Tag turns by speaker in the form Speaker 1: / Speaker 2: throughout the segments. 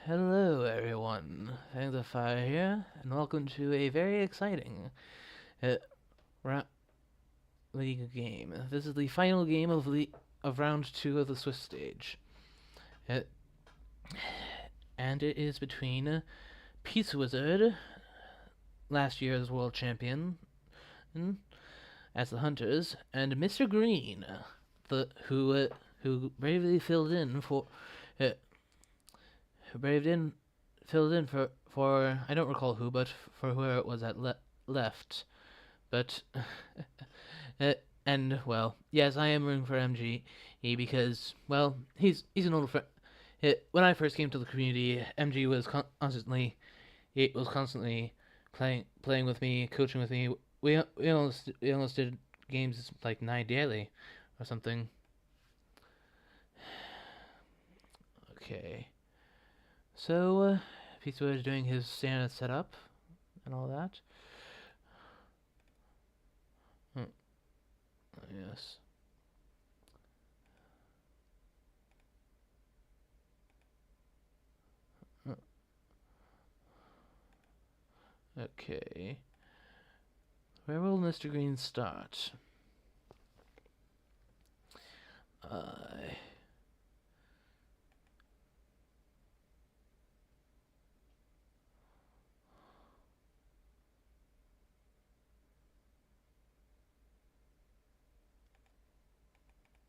Speaker 1: Hello, everyone. Fire here, and welcome to a very exciting uh, ra- league game. This is the final game of round two of the Swiss stage, uh, and it is between Pizza Wizard, last year's world champion, as the hunters, and Mistergreen, who bravely uh, braved in filled in for I don't recall who, but for whoever it was that left. But uh, and well, yes, I am rooting for MG because well, he's an old friend. When I first came to the community, MG was constantly playing with me, coaching with me. We almost did games like 9 daily or something. Okay, so Pizza is doing his standard setup and all that. Hmm, yes. Hmm, okay. Where will Mr. Green start? Uh,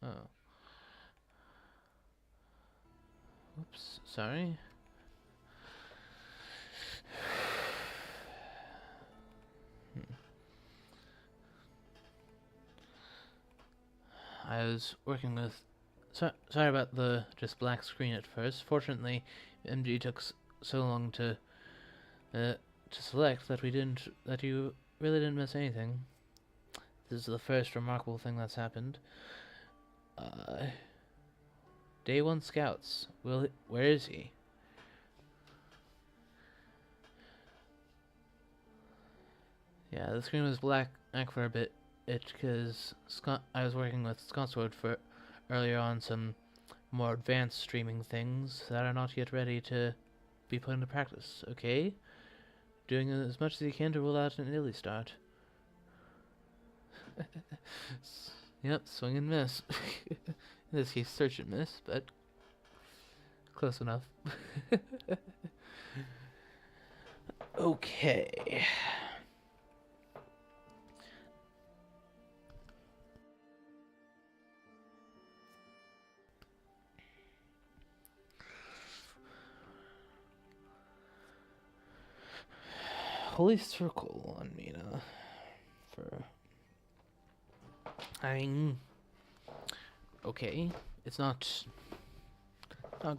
Speaker 1: oh. Whoops. Sorry. Hmm. I was working with. Sorry about the just black screen at first. Fortunately, MG took so long to select that you really didn't miss anything. This is the first remarkable thing that's happened. Uh, Day one scouts. Where is he? Yeah, the screen was black for a bit. Because I was working with Scotswood for earlier on some more advanced streaming things that are not yet ready to be put into practice. Okay, doing as much as you can to rule out an early start. Yep, swing and miss. In this case, search and miss, but close enough. Okay. Holy Circle on Mina for. I mean, okay, it's not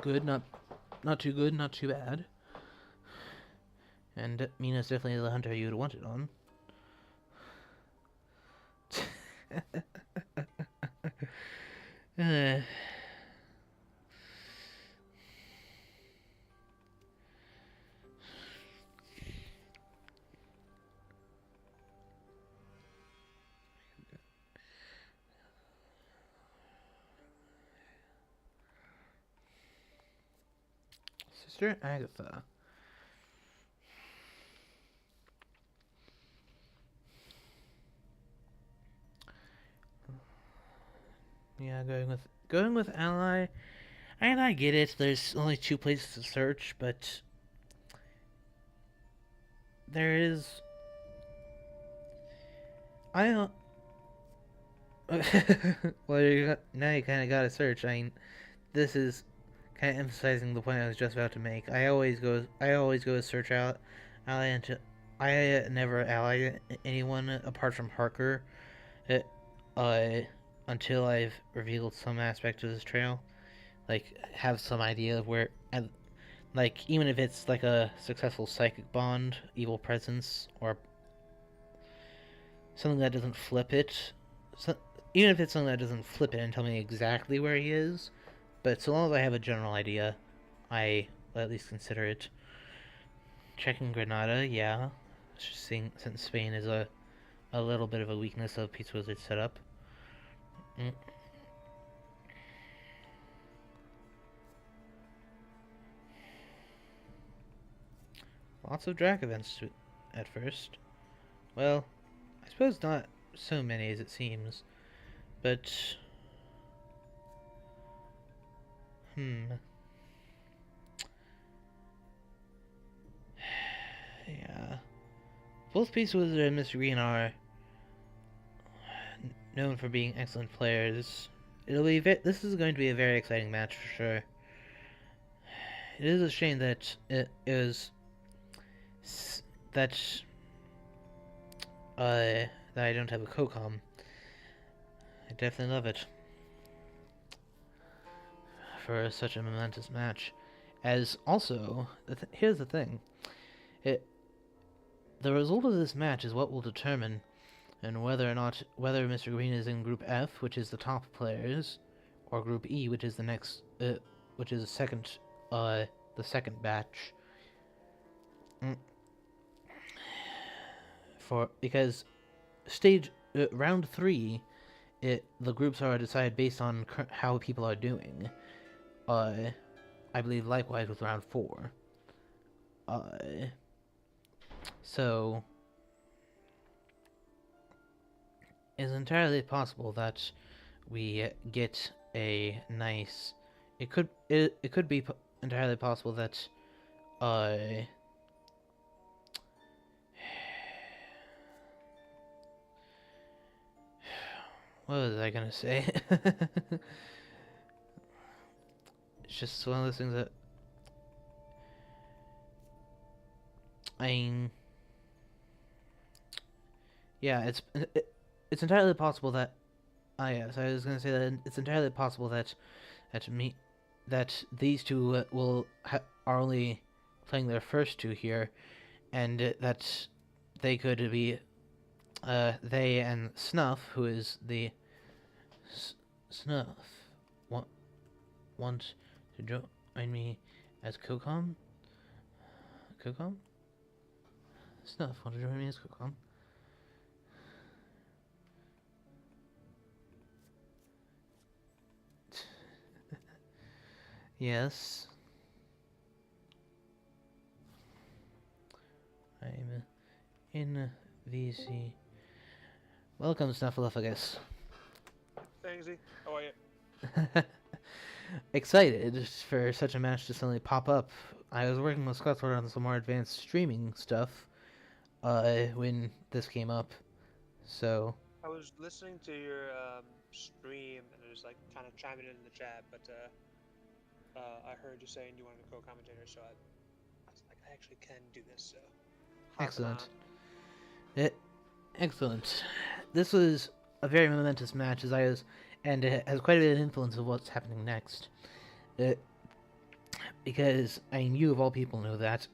Speaker 1: good, not too good, not too bad. And Mina's definitely the hunter you'd want it on. uh, Sister Agatha. Yeah, going with ally. And I get it. There's only two places to search, but there is. I don't. Well, now you kind of gotta search. I mean, this is kind of emphasizing the point I was just about to make. I always go search out ally until I never ally anyone apart from Harker, uh, uh, until I've revealed some aspect of this trail. Like have some idea of where, like even if it's like a successful psychic bond, evil presence, or something that doesn't flip it. So, even if it's something that doesn't flip it and tell me exactly where he is, but so long as I have a general idea, I will at least consider it. Checking Granada, yeah. Just seeing since Spain is a little bit of a weakness of Pizza Wizard's setup. Mm. Lots of Drac events at first. Well, I suppose not so many as it seems, but hmm, yeah. Both Peace Wizard and Mistergreen are known for being excellent players. This is going to be a very exciting match for sure. It is a shame that it is that that I don't have a COCOM. I definitely love it for such a momentous match. As also, here's the thing: it the result of this match is what will determine and whether Mr. Green is in Group F, which is the top players, or Group E, which is which is the second batch. Because stage round 3, the groups are decided based on how people are doing. I believe likewise with round 4. So it's entirely possible that we get a nice. It could be entirely possible that what was I gonna say? It's just one of those things that yeah, it's entirely possible that yes, I was gonna say that it's entirely possible that these two are only playing their first two here, and that they could be they and Snuff, who is the Snuff, want to join me as COCOM? COCOM? Snuff, want to join me as COCOM? Yes. I'm in VC. Welcome, Snuffleupagus.
Speaker 2: Thangsy, how are you?
Speaker 1: Excited for such a match to suddenly pop up. I was working with Scotsword on some more advanced streaming stuff when this came up, so...
Speaker 2: I was listening to your stream and it was like kind of chiming in the chat, but I heard you saying you wanted a co-commentator, so I was like, I actually can do this, so hopping on.
Speaker 1: Excellent. This was a very momentous match, and it has quite a bit of influence of what's happening next. Because you of all people know that.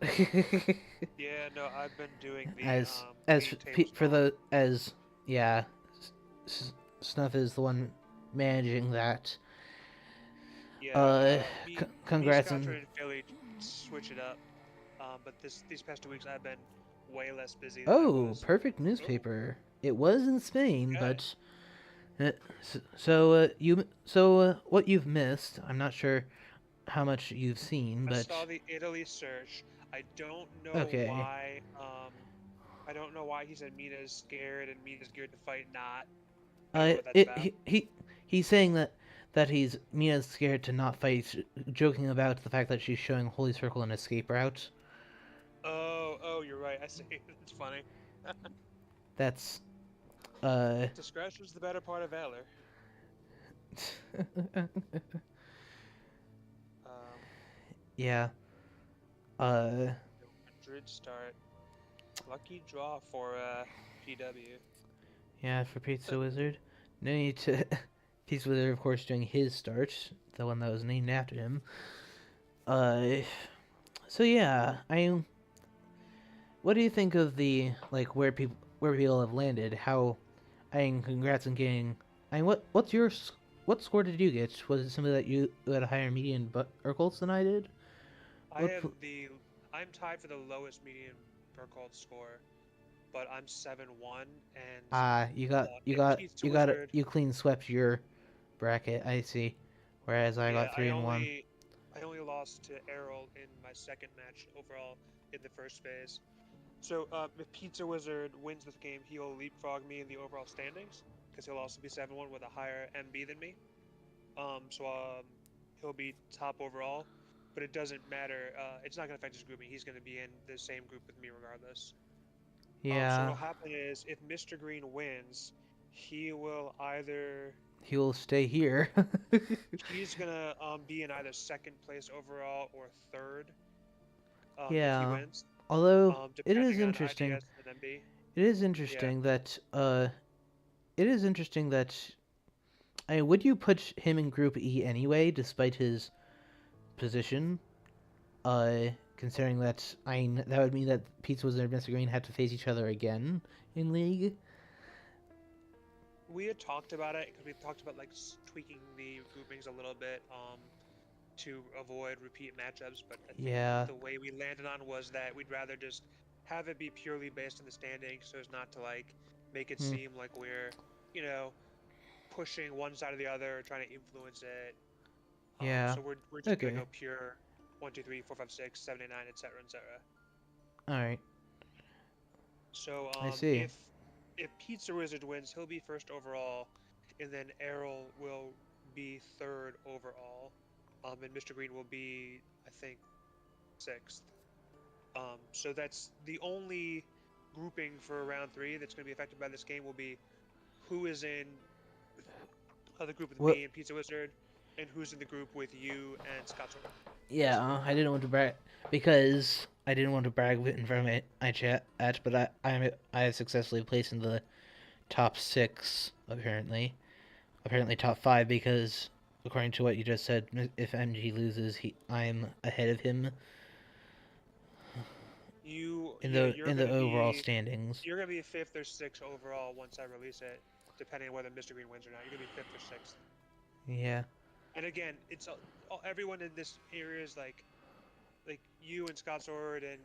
Speaker 2: Yeah, no, I've been doing the
Speaker 1: as for
Speaker 2: the
Speaker 1: yeah, Snuff is the one managing that.
Speaker 2: yeah. Me,
Speaker 1: Congrats
Speaker 2: Scotcher,
Speaker 1: on.
Speaker 2: and Philly switch it up. But these past 2 weeks I've been way less busy than I
Speaker 1: Oh,
Speaker 2: was.
Speaker 1: perfect
Speaker 2: Oh,
Speaker 1: newspaper. It was in Spain,
Speaker 2: okay.
Speaker 1: but what you've missed, I'm not sure how much you've seen,
Speaker 2: I saw
Speaker 1: but
Speaker 2: the Italy search. I don't know
Speaker 1: okay.
Speaker 2: why. I don't know why he said Mina is scared and Mina's geared to fight not. I don't know what that's
Speaker 1: It
Speaker 2: about.
Speaker 1: he's saying that Mina's scared to not fight, joking about the fact that she's showing Holy Circle an escape route.
Speaker 2: Oh, you're right. I see. It's funny.
Speaker 1: That's uh
Speaker 2: Discretion's the better part of valor. Um,
Speaker 1: yeah. Uh
Speaker 2: 100 start. Lucky draw for PW.
Speaker 1: yeah, for Pizza Wizard. No need to Pizza Wizard of course doing his start, the one that was named after him. Uh so yeah, what do you think of the where people have landed? Congrats on getting. What score did you get? Was it simply that you had a higher median Urkels than I did?
Speaker 2: I
Speaker 1: What?
Speaker 2: have the. I'm tied for the lowest median per called score, but I'm 7-1, and
Speaker 1: You clean swept your bracket. I see. Whereas I
Speaker 2: yeah,
Speaker 1: got 3-1.
Speaker 2: I only lost to Errol in my second match overall in the first phase. So if Pizza Wizard wins this game, he'll leapfrog me in the overall standings because he'll also be 7-1 with a higher MB than me. So he'll be top overall, but it doesn't matter. It's not going to affect his grouping. He's going to be in the same group with me regardless. So
Speaker 1: Yeah,
Speaker 2: what'll happen is if Mistergreen wins, he will either
Speaker 1: he will stay here.
Speaker 2: he's gonna be in either second place overall or third if he
Speaker 1: Yeah.
Speaker 2: wins,
Speaker 1: Although it is
Speaker 2: depending on
Speaker 1: interesting.
Speaker 2: IDS and MB.
Speaker 1: It is
Speaker 2: Yeah,
Speaker 1: interesting that it is interesting that I mean, would you put him in Group E anyway, despite his position? Considering that that would mean that Pizza Wizard and Mr. Green have to face each other again in League.
Speaker 2: we had talked about it because we talked about like tweaking the groupings a little bit to avoid repeat matchups. But I think
Speaker 1: Yeah.
Speaker 2: the way we landed on was that we'd rather just have it be purely based on the standings, so as not to like make it
Speaker 1: Hmm.
Speaker 2: seem like we're, you know, pushing one side or the other, or trying to influence it.
Speaker 1: Yeah.
Speaker 2: So we're just gonna
Speaker 1: Okay.
Speaker 2: go pure 1, 2, 3, 4, 5, 6, 7, 8, 9, etc., etc.
Speaker 1: All right.
Speaker 2: So
Speaker 1: I see.
Speaker 2: if Pizza Wizard wins, he'll be first overall, and then Errol will be third overall, and Mr. Green will be, I think, sixth. So that's the only grouping for round three that's going to be affected by this game will be who is in the group with
Speaker 1: What?
Speaker 2: me and Pizza Wizard, and who's in the group with you and Scott Sword, basically.
Speaker 1: Yeah. I didn't want to brag because I didn't want to brag in front of my chat, but I successfully placed in the top 6 apparently. Apparently top 5 because according to what you just said, if MG loses, I'm ahead of him
Speaker 2: Yeah,
Speaker 1: in the overall standings.
Speaker 2: you're gonna be fifth or sixth overall once I release it, depending on whether Mr. Green wins or not. You're gonna be fifth or sixth.
Speaker 1: Yeah.
Speaker 2: And again, it's everyone in this area is like you and Scott Sword and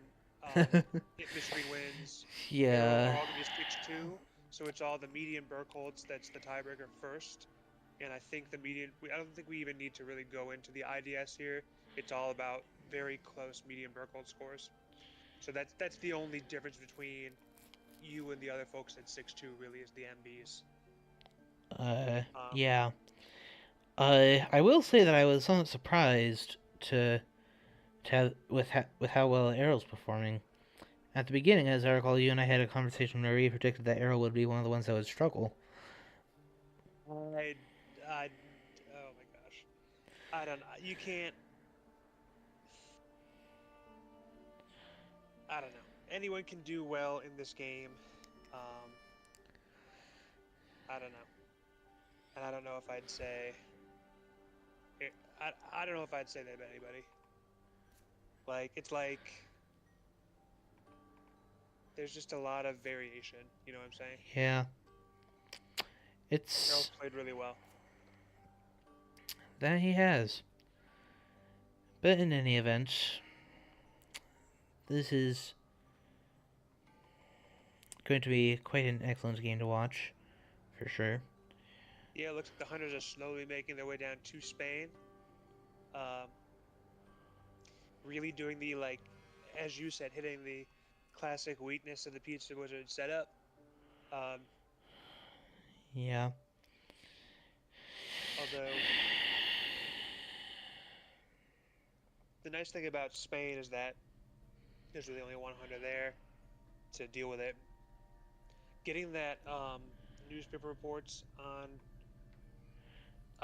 Speaker 2: if Mr. Green wins, Errol are
Speaker 1: Yeah.
Speaker 2: all gonna be 6-2. So it's all the median Burkholz that's the tiebreaker first. And I think the median. I don't think we even need to really go into the IDS here. It's all about very close median Burkholz scores. So that's the only difference between you and the other folks at 6-2 really is the MBs. Um,
Speaker 1: Yeah. I will say that I was somewhat surprised with how well Errol's performing. At the beginning, as I recall, you and I had a conversation where we predicted that Errol would be one of the ones that would struggle.
Speaker 2: I, I, oh my gosh, I don't. You can't. I don't know. Anyone can do well in this game. Um, I don't know, and I don't know if I'd say. I don't know if I'd say that about anybody. Like it's like there's just a lot of variation. You know what I'm saying?
Speaker 1: Yeah.
Speaker 2: Errol's
Speaker 1: It's
Speaker 2: played really well.
Speaker 1: that he has. But in any event, this is going to be quite an excellent game to watch, for sure.
Speaker 2: Yeah, it looks like the hunters are slowly making their way down to Spain. Um, really doing the like, as you said, hitting the classic weakness of the Pizza Wizard setup. Um,
Speaker 1: Yeah.
Speaker 2: Although the nice thing about Spain is that there's really only one hunter there to deal with it. Getting that newspaper reports on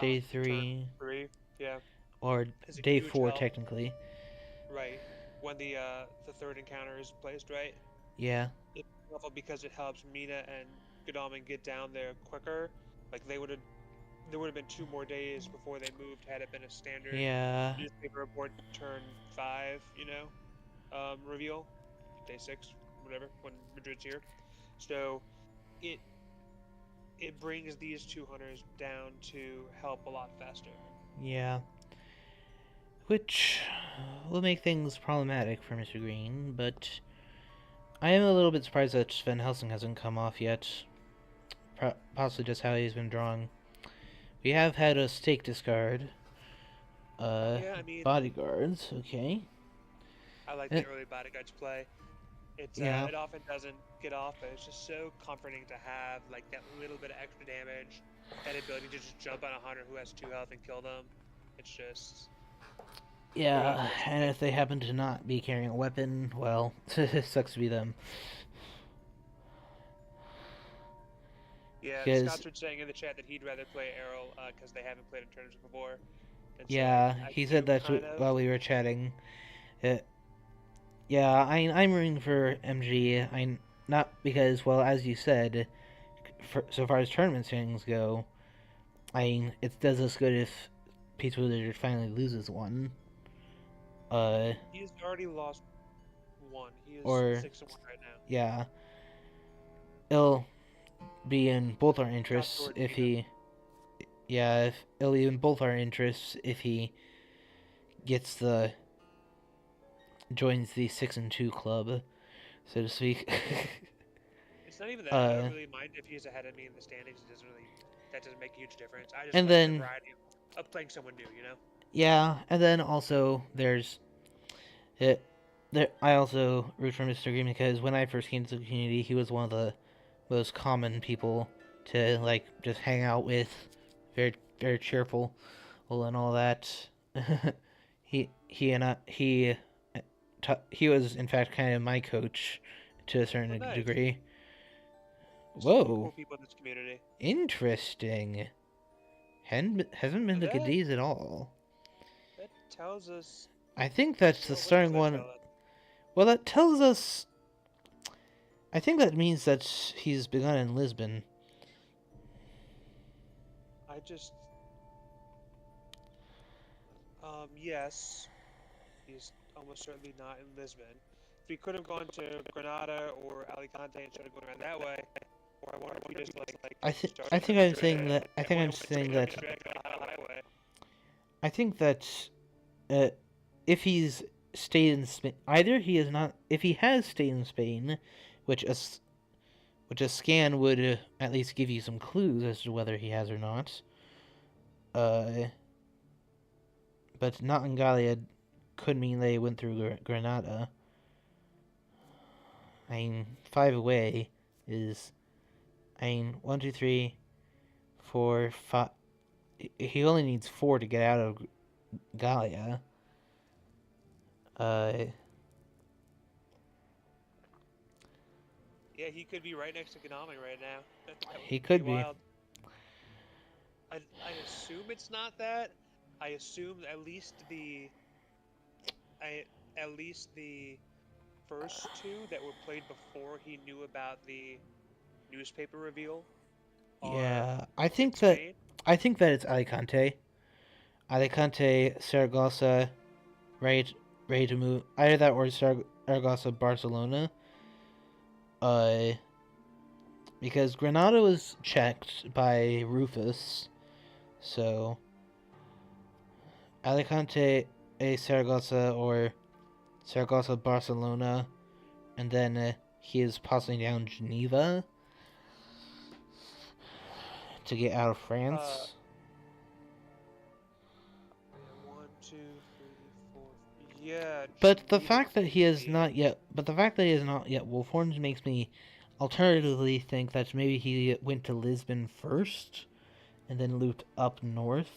Speaker 1: Day
Speaker 2: turn
Speaker 1: 3,
Speaker 2: 3, yeah,
Speaker 1: or
Speaker 2: is a
Speaker 1: day
Speaker 2: huge
Speaker 1: 4,
Speaker 2: help.
Speaker 1: technically.
Speaker 2: Right, when the third encounter is placed, right?
Speaker 1: Yeah.
Speaker 2: It's helpful because it helps Mina and Godalming get down there quicker. Like there would have been 2 more days before they moved had it been a standard
Speaker 1: Yeah.
Speaker 2: newspaper report turn 5, reveal, day 6, whatever, when Madrid's here. So it it brings these two hunters down to help a lot faster.
Speaker 1: Yeah. Which will make things problematic for Mr. Green, but I am a little bit surprised that Sven Helsing hasn't come off yet. Possibly just how he's been drawing. We have had a stake discard. Uh,
Speaker 2: Yeah, I mean,
Speaker 1: Bodyguards, okay.
Speaker 2: I like the
Speaker 1: Eh,
Speaker 2: early bodyguards play. It's
Speaker 1: yeah,
Speaker 2: it often doesn't get off, but it's just so comforting to have like that little bit of extra damage, that ability to just jump on a hunter who has 2 health and kill them. It's just it really
Speaker 1: yeah.
Speaker 2: feels
Speaker 1: And
Speaker 2: great.
Speaker 1: if they happen to not be carrying a weapon, well, it sucks to be them.
Speaker 2: Yeah,
Speaker 1: Because
Speaker 2: Scott's saying in the chat that he'd rather play Errol because they haven't played in tournaments before, and saying
Speaker 1: yeah,
Speaker 2: I
Speaker 1: he said
Speaker 2: do
Speaker 1: that
Speaker 2: kind of.
Speaker 1: while we were chatting. Uh, yeah, I'm rooting for MG. I not because, well, as you said, so far as tournament standings go, I mean, it does us good if Pizza Wizard finally loses one. Uh,
Speaker 2: He's already lost one. He is
Speaker 1: or
Speaker 2: 6-1 right now.
Speaker 1: yeah, it'll be in both our
Speaker 2: Scott
Speaker 1: interests
Speaker 2: towards
Speaker 1: if
Speaker 2: even.
Speaker 1: he, yeah, if it'll be in both our interests if he gets the joins the 6-2 club, so to speak.
Speaker 2: It's not even that. I don't
Speaker 1: uh,
Speaker 2: really mind if he's ahead of me in the standings. It doesn't really. That doesn't make a huge difference. I just
Speaker 1: and
Speaker 2: like the
Speaker 1: then
Speaker 2: variety of playing someone new. You know.
Speaker 1: yeah, and then also there's it. There, I also root for Mistergreen because when I first came to the community, he was one of the most common people to like just hang out with, very cheerful, and all that. He was in fact kind of my coach to a
Speaker 2: Well,
Speaker 1: certain
Speaker 2: nice.
Speaker 1: degree.
Speaker 2: There's so many
Speaker 1: Whoa,
Speaker 2: cool people in this community.
Speaker 1: interesting. Hasn't been
Speaker 2: So
Speaker 1: to
Speaker 2: that
Speaker 1: Cadiz at all.
Speaker 2: that tells us.
Speaker 1: I think that's the
Speaker 2: Well, what does
Speaker 1: starting
Speaker 2: that
Speaker 1: one.
Speaker 2: tell us?
Speaker 1: Well, that tells us. I think that means that he's begun in Lisbon.
Speaker 2: I just. Yes, he's almost certainly not in Lisbon. If he could have gone to Granada or Alicante and started going around that way, or I wonder if he just like
Speaker 1: I
Speaker 2: started
Speaker 1: think
Speaker 2: from
Speaker 1: I'm saying
Speaker 2: Madrid
Speaker 1: that. I
Speaker 2: and
Speaker 1: think I'm
Speaker 2: went
Speaker 1: saying
Speaker 2: straight up
Speaker 1: that.
Speaker 2: the Dracula highway.
Speaker 1: I think that uh, if he's stayed in Spain, either he is not. If he has stayed in Spain, which a scan would at least give you some clues as to whether he has or not. Uh, but not in Galia could mean they went through Granada. I mean, 5 away is. I mean, 1, 2, 3, 4, 5. He only needs 4 to get out of Galia. Uh,
Speaker 2: Yeah, he could be right next to Konami right now. That would
Speaker 1: he
Speaker 2: be
Speaker 1: could be.
Speaker 2: wild. I assume it's not that. I assume I at least the first two that were played before he knew about the newspaper reveal are
Speaker 1: Yeah,
Speaker 2: in Spain.
Speaker 1: I think that it's Alicante. Alicante, Saragossa, ready, ready to move. Either that or Saragossa, Barcelona. Uh, because Granada was checked by Rufus, so Alicante, Saragossa, or Saragossa, Barcelona, and then he is possibly down Geneva to get out of
Speaker 2: Uh,
Speaker 1: France.
Speaker 2: yeah, one, two, three, four. Yeah,
Speaker 1: But the
Speaker 2: Geneva
Speaker 1: fact that he is
Speaker 2: maybe.
Speaker 1: not yet, but the fact that he is not yet Wolfhorns makes me alternatively think that maybe he went to Lisbon first and then looped up north,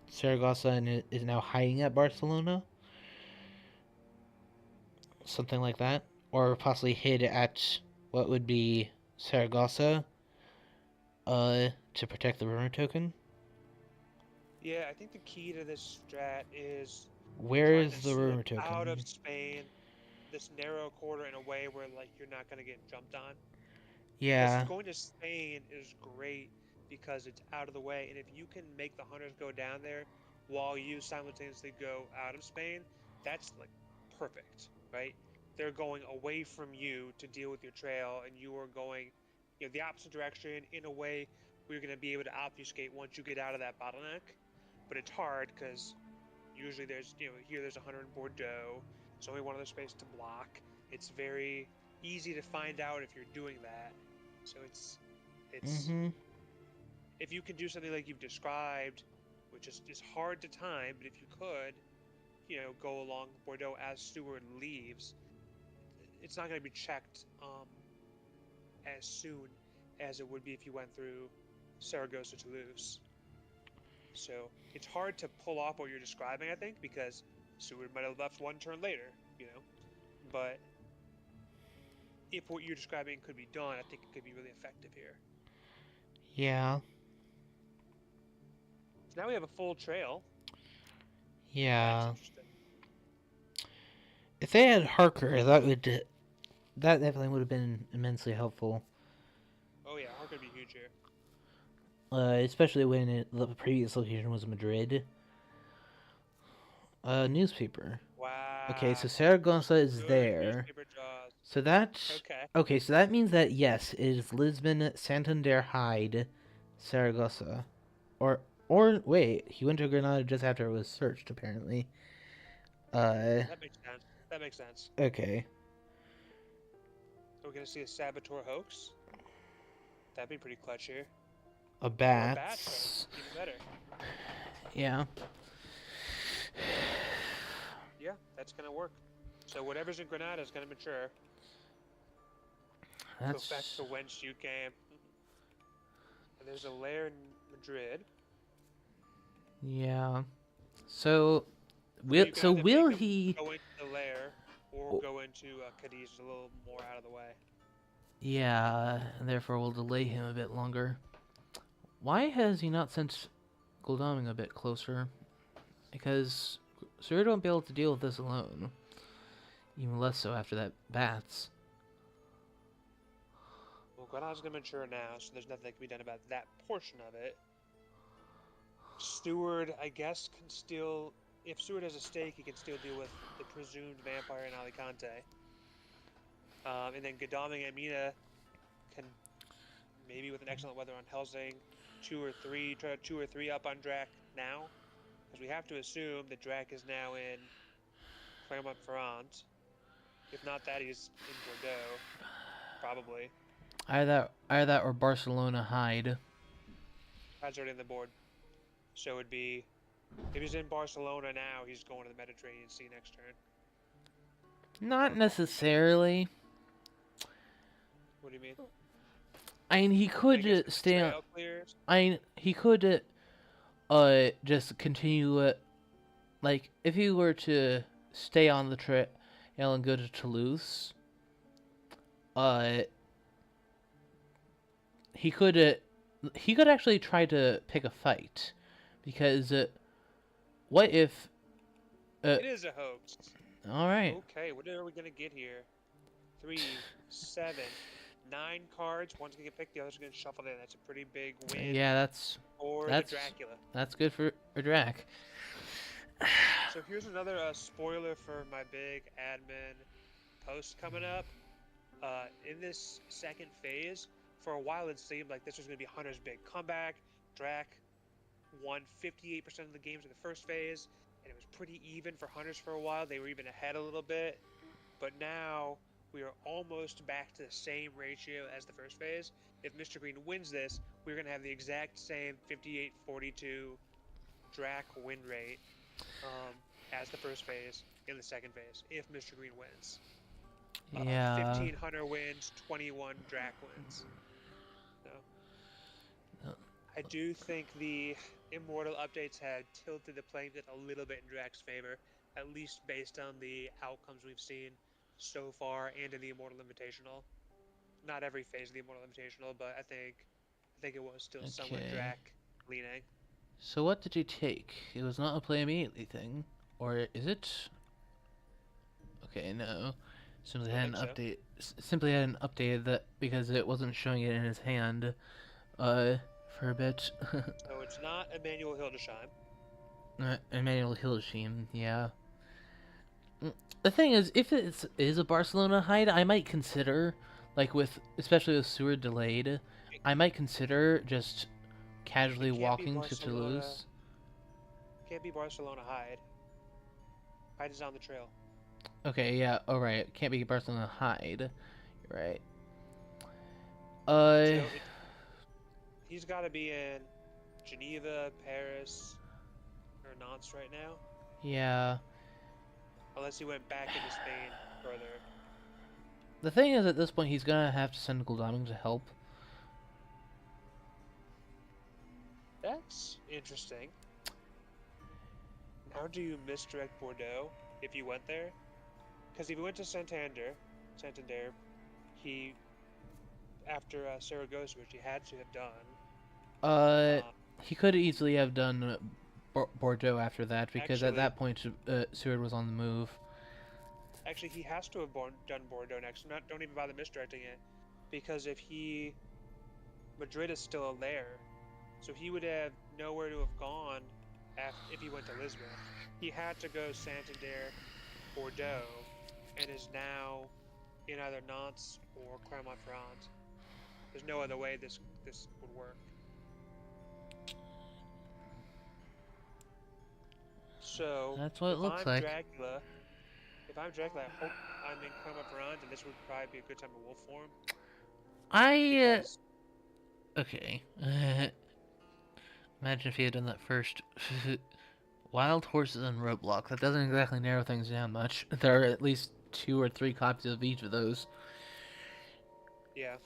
Speaker 1: Saragossa, and is now hiding at Barcelona, something like that, or possibly hid at what would be Saragossa, to protect the rumor token.
Speaker 2: Yeah, I think the key to this strat is
Speaker 1: Where
Speaker 2: trying
Speaker 1: is
Speaker 2: to
Speaker 1: the
Speaker 2: slip
Speaker 1: rumor
Speaker 2: out of
Speaker 1: token?
Speaker 2: Spain this narrow corridor in a way where like you're not gonna get jumped on. Because
Speaker 1: Yeah.
Speaker 2: going to Spain is great because it's out of the way, and if you can make the hunters go down there while you simultaneously go out of Spain, that's like perfect, right? They're going away from you to deal with your trail, and you are going, the opposite direction in a way where you're going to be able to obfuscate once you get out of that bottleneck. But it's hard because usually there's, here there's a hunter in Bordeaux. There's only one other space to block. It's very easy to find out if you're doing that. So it's
Speaker 1: Mm-hmm.
Speaker 2: if you can do something like you've described, which is hard to time, but if you could, go along Bordeaux as Steward leaves, it's not going to be checked as soon as it would be if you went through Saragossa Toulouse. So it's hard to pull off what you're describing, I think, because Seward might have left one turn later, But if what you're describing could be done, I think it could be really effective here.
Speaker 1: Yeah.
Speaker 2: So now we have a full trail. That's
Speaker 1: Yeah.
Speaker 2: interesting.
Speaker 1: If they had Harker, that definitely would have been immensely helpful.
Speaker 2: Oh yeah, Harker would be huge here.
Speaker 1: Especially when the previous location was Madrid. Newspaper. Okay,
Speaker 2: Wow.
Speaker 1: so Saragossa is
Speaker 2: Good
Speaker 1: there.
Speaker 2: newspaper jaws.
Speaker 1: So that
Speaker 2: Okay.
Speaker 1: okay, so that means that yes, it is Lisbon, Santander, Hyde, Saragossa, or wait, he went to Granada just after it was searched apparently.
Speaker 2: That makes sense. That makes sense.
Speaker 1: Okay.
Speaker 2: Are we gonna see a saboteur hoax? That'd be pretty clutch here.
Speaker 1: A
Speaker 2: Or a bat
Speaker 1: bats.
Speaker 2: hoax, even better.
Speaker 1: Yeah.
Speaker 2: Yeah, that's gonna work. So whatever's in Granada is gonna mature.
Speaker 1: That's
Speaker 2: Go back to whence you came. And there's a lair in Madrid.
Speaker 1: yeah. So
Speaker 2: You can either
Speaker 1: will
Speaker 2: make him
Speaker 1: he
Speaker 2: go into the lair or go into Cadiz a little more out of the way.
Speaker 1: Yeah, therefore we'll delay him a bit longer. Why has he not sent Goldaming a bit closer? Because Sir won't be able to deal with this alone. Even less so after that bats.
Speaker 2: Well, Granada's gonna mature now, so there's nothing that can be done about that portion of it. Steward, I guess, can still... If Steward has a stake, he can still deal with the presumed vampire in Alicante. And then Godalming and Mina can, maybe with an excellent weather on Helsing, try 2 or 3 up on Drac now. Because we have to assume that Drac is now in Clermont-Ferrand. If not that, he's in Bordeaux. Probably.
Speaker 1: Either that or Barcelona Hyde.
Speaker 2: That's already on the board. So it'd be... If he's in Barcelona now, he's going to the Mediterranean Sea next turn.
Speaker 1: Not necessarily.
Speaker 2: What do you mean?
Speaker 1: I mean, he could stay on. I mean, he could just continue. Like, if he were to stay on the trail and go to Toulouse, he could actually try to pick a fight, because what if?
Speaker 2: It is a hoax.
Speaker 1: All right.
Speaker 2: Okay, what are we gonna get here? 3, 7, 9 cards. One's gonna get picked, the other's gonna get shuffled in. That's a pretty big win.
Speaker 1: Yeah, that's
Speaker 2: the Dracula.
Speaker 1: That's good for Drac.
Speaker 2: So here's another spoiler for my big admin post coming up. In this second phase, for a while it seemed like this was going to be Hunter's big comeback. Drac won 58% of the games in the first phase, and it was pretty even for Hunters for a while. They were even ahead a little bit, but now we are almost back to the same ratio as the first phase. If Mistergreen wins this, we're going to have the exact same 58-42 Drac win rate as the first phase in the second phase, if Mistergreen wins.
Speaker 1: Yeah.
Speaker 2: 15 Hunter wins, 21 Drac wins. So, I do think the Immortal updates had tilted the playing field a little bit in Drac's favor, at least based on the outcomes we've seen so far and in the Immortal Invitational. Not every phase of the Immortal Invitational, but I think it was still somewhat Drac leaning.
Speaker 1: So what did you take? It was not a play immediately thing, or is it? Okay, no. Simply hadn't updated that because it wasn't showing it in his hand, for a bit.
Speaker 2: So it's not Emmanuel Hildesheim.
Speaker 1: Emmanuel Hildesheim, yeah. The thing is, if it is a Barcelona hide, I might consider, like especially with Seward delayed, I might consider just casually walking to Toulouse.
Speaker 2: Can't be Barcelona Hyde. Hyde is on the trail.
Speaker 1: Okay, yeah, alright. Can't be Barcelona Hyde. You're right.
Speaker 2: So he's got to be in Geneva, Paris, or Nantes right now.
Speaker 1: Yeah.
Speaker 2: unless he went back into Spain further.
Speaker 1: The thing is, at this point, he's gonna have to send Godalming to help.
Speaker 2: That's interesting. How do you misdirect Bordeaux if you went there? Because if you went to Santander, he after Saragossa, which he had to have done.
Speaker 1: Uh,
Speaker 2: Um,
Speaker 1: he could easily have done Bordeaux after that, because at
Speaker 2: actually,
Speaker 1: that point, Seward was on the move.
Speaker 2: actually, he has to have done Bordeaux next. Don't even bother misdirecting it, because Madrid is still there, so he would have nowhere to have gone if he went to Lisbon. He had to go Santander, Bordeaux, and is now in either Nantes or Clermont-Ferrand. There's no other way this would work. So
Speaker 1: That's what it looks like.
Speaker 2: If I'm Dracula, I hope I'm in Clermont-Ferrand, and this would probably be a good time to wolf form. Because
Speaker 1: Okay. Imagine if he had done that first. Wild horses and roadblock. That doesn't exactly narrow things down much. There are at least 2 or 3 copies of each of those.
Speaker 2: yeah,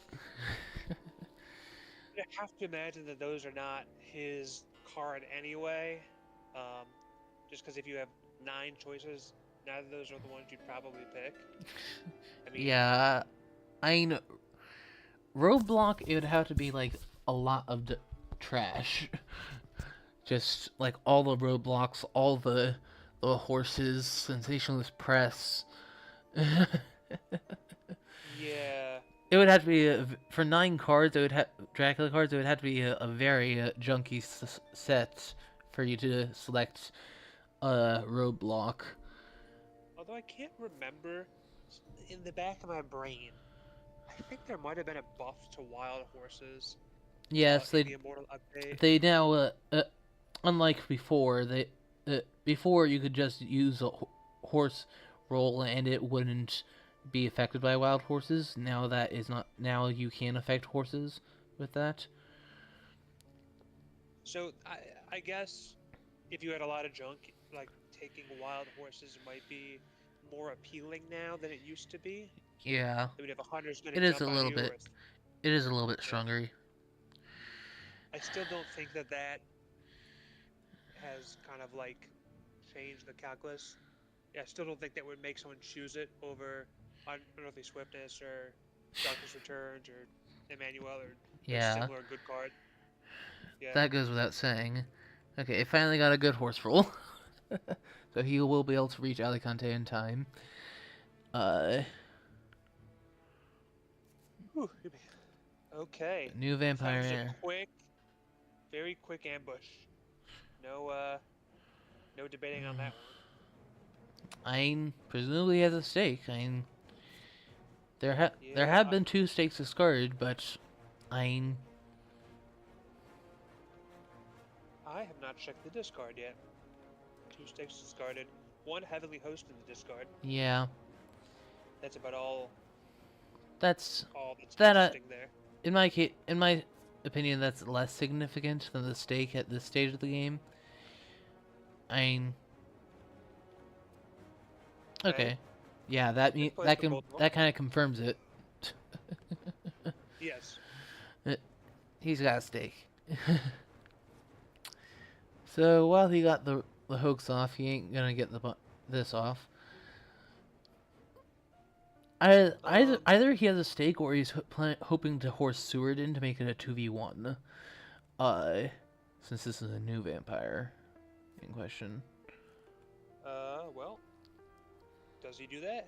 Speaker 2: I have to imagine that those are not his card anyway. Um, just because if you have 9 choices, neither of those are the ones you'd probably pick. I mean,
Speaker 1: Yeah, I mean, roadblock. It would have to be like a lot of trash. Just like all the roadblocks, all the horses, sensationalist press.
Speaker 2: yeah,
Speaker 1: It would have to be for 9 cards. It would have Dracula cards. It would have to be a very junky set for you to select a roadblock.
Speaker 2: although I can't remember, in the back of my brain, I think there might have been a buff to wild horses.
Speaker 1: Yes,
Speaker 2: In the Immortal update.
Speaker 1: they now unlike before, before you could just use a horse roll and it wouldn't be affected by wild horses. Now that is not. Now you can affect horses with that.
Speaker 2: So I guess if you had a lot of junk, like taking wild horses might be more appealing now than it used to be.
Speaker 1: Yeah,
Speaker 2: I mean, if a hunter's going
Speaker 1: it
Speaker 2: to
Speaker 1: is
Speaker 2: jump
Speaker 1: a
Speaker 2: on
Speaker 1: little
Speaker 2: you,
Speaker 1: bit. It is a little bit stronger.
Speaker 2: I still don't think that has kind of like changed the calculus. Yeah, I still don't think that would make someone choose it over Unearthly Swiftness or Darkness Returns or Emmanuel or those
Speaker 1: Yeah,
Speaker 2: similar good cards. Yeah.
Speaker 1: that goes without saying. Okay, finally got a good horse roll. So he will be able to reach Alicante in time.
Speaker 2: Whew, okay.
Speaker 1: New
Speaker 2: That was
Speaker 1: vampire.
Speaker 2: very quick ambush. No debating on that one.
Speaker 1: Presumably has a stake. There
Speaker 2: Yeah,
Speaker 1: have been 2 stakes discarded, but I
Speaker 2: I have not checked the discard yet. 2 stakes discarded. 1 heavily host in the discard.
Speaker 1: yeah,
Speaker 2: That's about all
Speaker 1: that's that.
Speaker 2: interesting there.
Speaker 1: In my opinion, that's less significant than the stake at this stage of the game. Okay, yeah, that kind of confirms it.
Speaker 2: Yes.
Speaker 1: He's got a stake. So while he got the hoax off, he ain't gonna get this off. Either he has a stake or he's hoping to horse Seward in to make it a 2v1. Since this is a new vampire in question.
Speaker 2: Well, does he do that?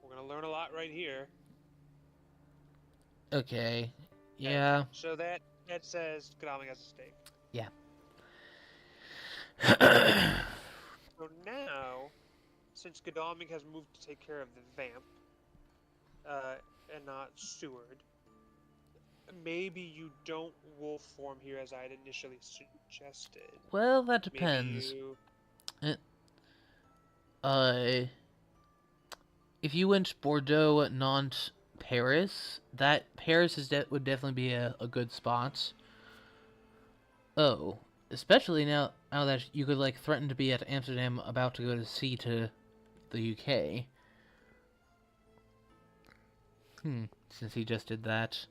Speaker 2: We're gonna learn a lot right here.
Speaker 1: Okay. Yeah.
Speaker 2: So that says Godalming has a stake.
Speaker 1: Yeah.
Speaker 2: So now, since Godalming has moved to take care of the vamp, and not Seward, maybe you don't wolf form here as I had initially suggested.
Speaker 1: Well, that depends. If you went Bordeaux, Nantes, Paris, Paris would definitely be a good spot. Oh, especially now that you could like threaten to be at Amsterdam about to go to sea to the UK. Since he just did that.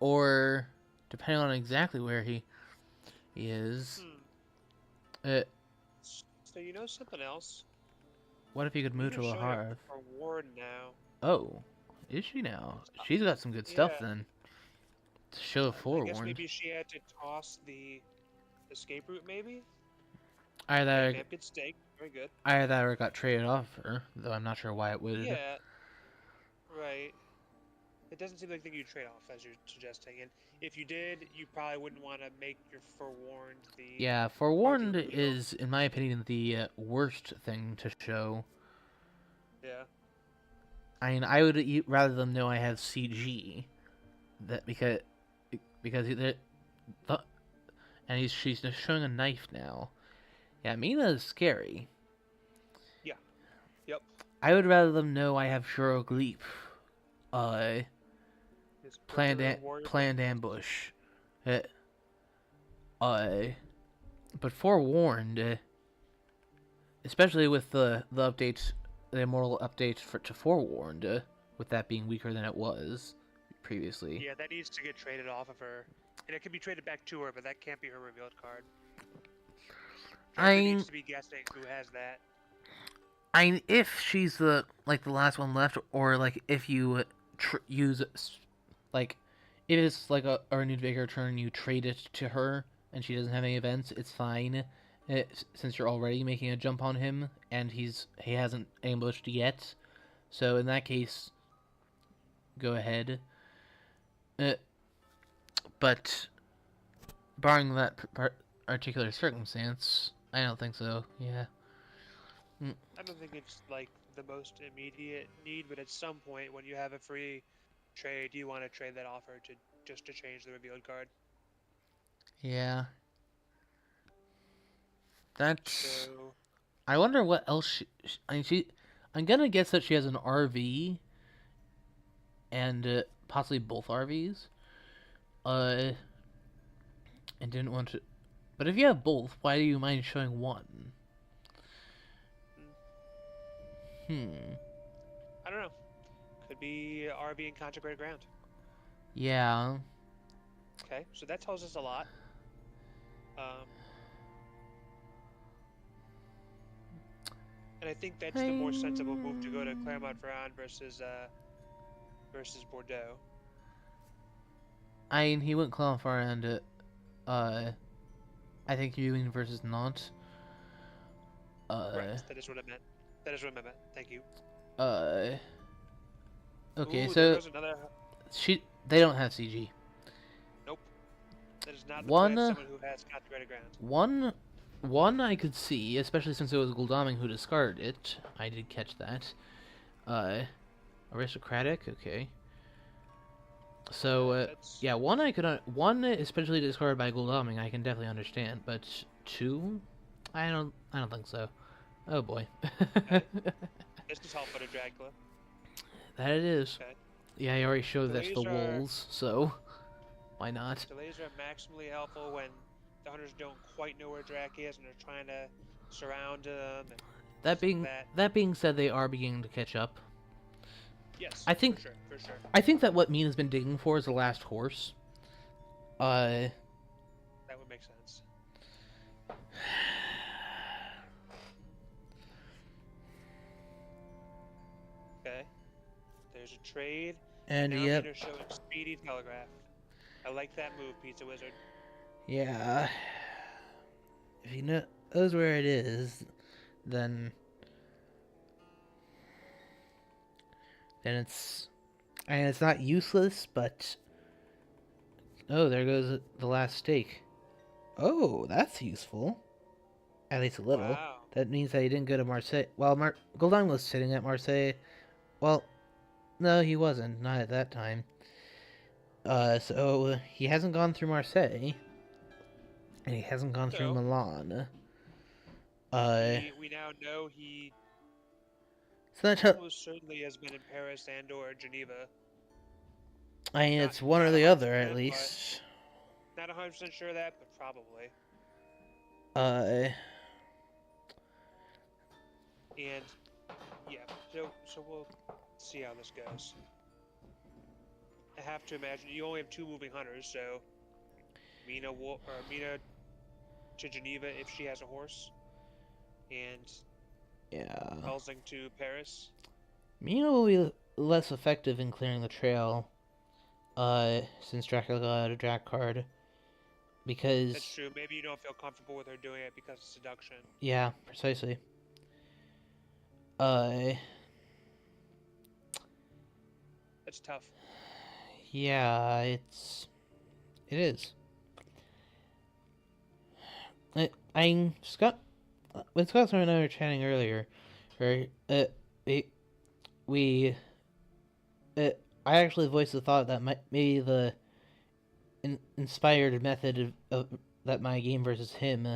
Speaker 1: Or, depending on exactly where he is,
Speaker 2: Hmm. So you know something else?
Speaker 1: what if he could
Speaker 2: You're
Speaker 1: move
Speaker 2: even
Speaker 1: to a
Speaker 2: showing up
Speaker 1: Harv?
Speaker 2: for Ward now.
Speaker 1: Oh, is she now?
Speaker 2: Uh,
Speaker 1: She's got some good stuff
Speaker 2: Yeah,
Speaker 1: then. To show
Speaker 2: I guess
Speaker 1: forewarned.
Speaker 2: maybe she had to toss the escape route, maybe? Bam,
Speaker 1: Either
Speaker 2: bam, good steak. Very good.
Speaker 1: either that or it got traded off her, though I'm not sure why it would.
Speaker 2: Yeah, right. It doesn't seem like the thing you trade off, as you're suggesting. And if you did, you probably wouldn't want to make your forewarned the
Speaker 1: Yeah,
Speaker 2: hard to
Speaker 1: forewarned
Speaker 2: reveal.
Speaker 1: is, in my opinion, the worst thing to show.
Speaker 2: Yeah.
Speaker 1: I mean, I would rather them know I have CG, that because and she's just showing a knife now. Yeah, Mina is scary.
Speaker 2: Yeah. Yep.
Speaker 1: I would rather them know I have Shurok Leap. Uh,
Speaker 2: This quicker warrior
Speaker 1: planned ambush. Uh, uh, but forewarned, especially with the updates, the immortal update to forewarned, with that being weaker than it was previously.
Speaker 2: Yeah, that needs to get traded off of her. And it can be traded back to her, but that can't be her revealed card. Character needs to be guessing who has that.
Speaker 1: If she's the last one left, or like if you use like if it's like a renewed vigor turn, you trade it to her, and she doesn't have any events, it's fine. Since you're already making a jump on him, and he hasn't ambushed yet, so in that case, go ahead. But barring that particular circumstance, I don't think so. Yeah.
Speaker 2: I don't think it's like the most immediate need, but at some point when you have a free trade, you want to trade that offer to just to change the revealed card.
Speaker 1: Yeah. That's.
Speaker 2: So
Speaker 1: I wonder what else I mean, I'm gonna guess that she has an RV and possibly both RVs. Uh, and didn't want to. But if you have both, why do you mind showing one?
Speaker 2: I don't know. Could be RV and consecrated ground.
Speaker 1: Yeah.
Speaker 2: Okay, so that tells us a lot. Um, and I think that's the more sensible move to go to Clermont-Ferrand versus Bordeaux.
Speaker 1: I mean, he went Clonfar and I think you mean versus Nantes.
Speaker 2: Right, that is what I meant. That is what I meant. Thank you.
Speaker 1: Okay,
Speaker 2: Ooh,
Speaker 1: so
Speaker 2: there goes another.
Speaker 1: they don't have CG.
Speaker 2: Nope. That is not the plan.
Speaker 1: One
Speaker 2: Someone who has consecrated ground.
Speaker 1: one I could see, especially since it was Guldaming who discarded it. I did catch that. Aristocratic, okay. So yeah, one I could one especially discarded by Guldaming I can definitely understand, but two, I don't think so. Oh boy.
Speaker 2: Okay. This is helpful to Dracula.
Speaker 1: That it is.
Speaker 2: Okay.
Speaker 1: Yeah, I already showed
Speaker 2: Delays
Speaker 1: that's the wolves, so why not?
Speaker 2: Delays are maximally helpful when the hunters don't quite know where Drac is and they're trying to surround him. And
Speaker 1: that being said, they are beginning to catch up.
Speaker 2: Yes,
Speaker 1: I think
Speaker 2: for sure.
Speaker 1: I think that what Mina's been digging for is the last horse.
Speaker 2: That would make sense. Okay. There's a trade.
Speaker 1: And
Speaker 2: now
Speaker 1: yep.
Speaker 2: They're showing Speedy Telegraph. I like that move, Pizza Wizard.
Speaker 1: Yeah. If he knows where it is, then it's not useless, but oh, there goes the last stake. Oh, that's useful. At least a little.
Speaker 2: Wow.
Speaker 1: That means that he didn't go to Marseille. Well, Goldon was sitting at Marseille. Well, no, he wasn't. Not at that time. So he hasn't gone through Marseille, and he hasn't gone through Milan.
Speaker 2: We now know he
Speaker 1: so that's
Speaker 2: almost certainly has been in Paris and or Geneva.
Speaker 1: I mean, it's one or the other, at least.
Speaker 2: Not 100% sure of that, but probably.
Speaker 1: Uh,
Speaker 2: And yeah, so we'll see how this goes. I have to imagine you only have two moving hunters, so Mina to Geneva if she has a horse, and
Speaker 1: yeah.
Speaker 2: Helsing to Paris.
Speaker 1: Mina will be less effective in clearing the trail, since Dracula got a Drac card.
Speaker 2: That's
Speaker 1: Because,
Speaker 2: true. Maybe you don't feel comfortable with her doing it because of seduction.
Speaker 1: yeah, precisely. Uh,
Speaker 2: That's tough.
Speaker 1: yeah, it is. I'm Scott. When Scott and I were chatting earlier, right? We, we I actually voiced the thought that maybe the inspired method of that my game versus him,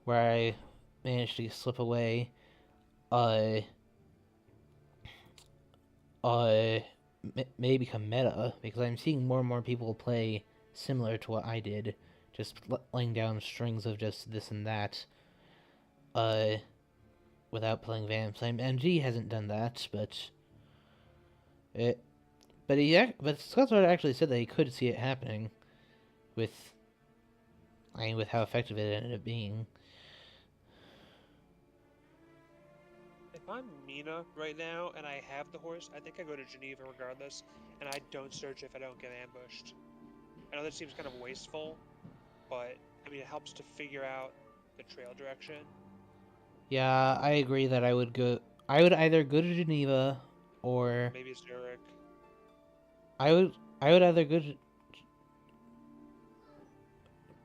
Speaker 1: where I managed to slip away, uh, uh, may become meta because I'm seeing more and more people play similar to what I did, just laying down strings of just this and that, uh, without playing Vamps. MG hasn't done that, but it, but Scotsword actually said that he could see it happening with, with how effective it ended up being.
Speaker 2: If I'm Mina right now and I have the horse, I think I go to Geneva regardless, and I don't search if I don't get ambushed. I know that seems kind of wasteful, but I mean it helps to figure out the trail direction.
Speaker 1: Yeah, I agree that I would go. I would either go to Geneva,
Speaker 2: Or
Speaker 1: or
Speaker 2: maybe Zurich.
Speaker 1: I would. I would either go to.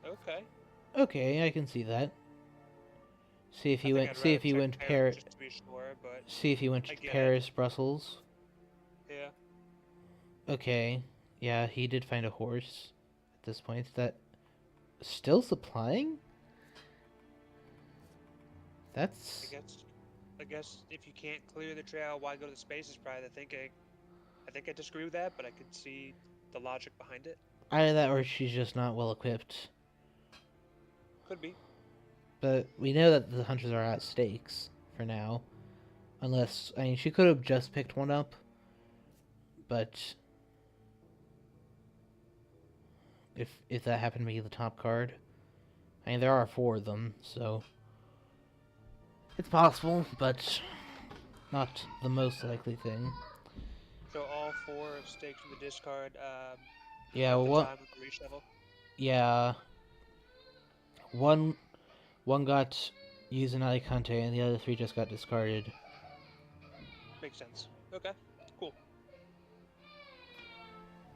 Speaker 2: Okay.
Speaker 1: Okay, I can see that. See if
Speaker 2: I
Speaker 1: he
Speaker 2: think
Speaker 1: went.
Speaker 2: I'd
Speaker 1: See
Speaker 2: rather
Speaker 1: if he
Speaker 2: check
Speaker 1: went to
Speaker 2: Paris
Speaker 1: Paris.
Speaker 2: just to be sure, but
Speaker 1: See if he went
Speaker 2: I
Speaker 1: to
Speaker 2: get it.
Speaker 1: Paris, Brussels.
Speaker 2: Yeah.
Speaker 1: Okay. Yeah, he did find a horse. At this point, that still supplying.
Speaker 2: I
Speaker 1: That's
Speaker 2: guess I guess if you can't clear the trail, why go to the space is probably the thinking. I think I disagree with that, but I could see the logic behind it.
Speaker 1: either that or she's just not well equipped.
Speaker 2: Could be.
Speaker 1: But we know that the hunters are at stakes for now. Unless she could have just picked one up, but if that happened to be the top card. There are four of them, so it's possible, but not the most likely thing.
Speaker 2: So all four stakes from the discard
Speaker 1: Yeah,
Speaker 2: at
Speaker 1: well,
Speaker 2: the time of the reshuffle.
Speaker 1: yeah, one one got used in Alicante, and the other three just got discarded.
Speaker 2: Makes sense. Okay, cool.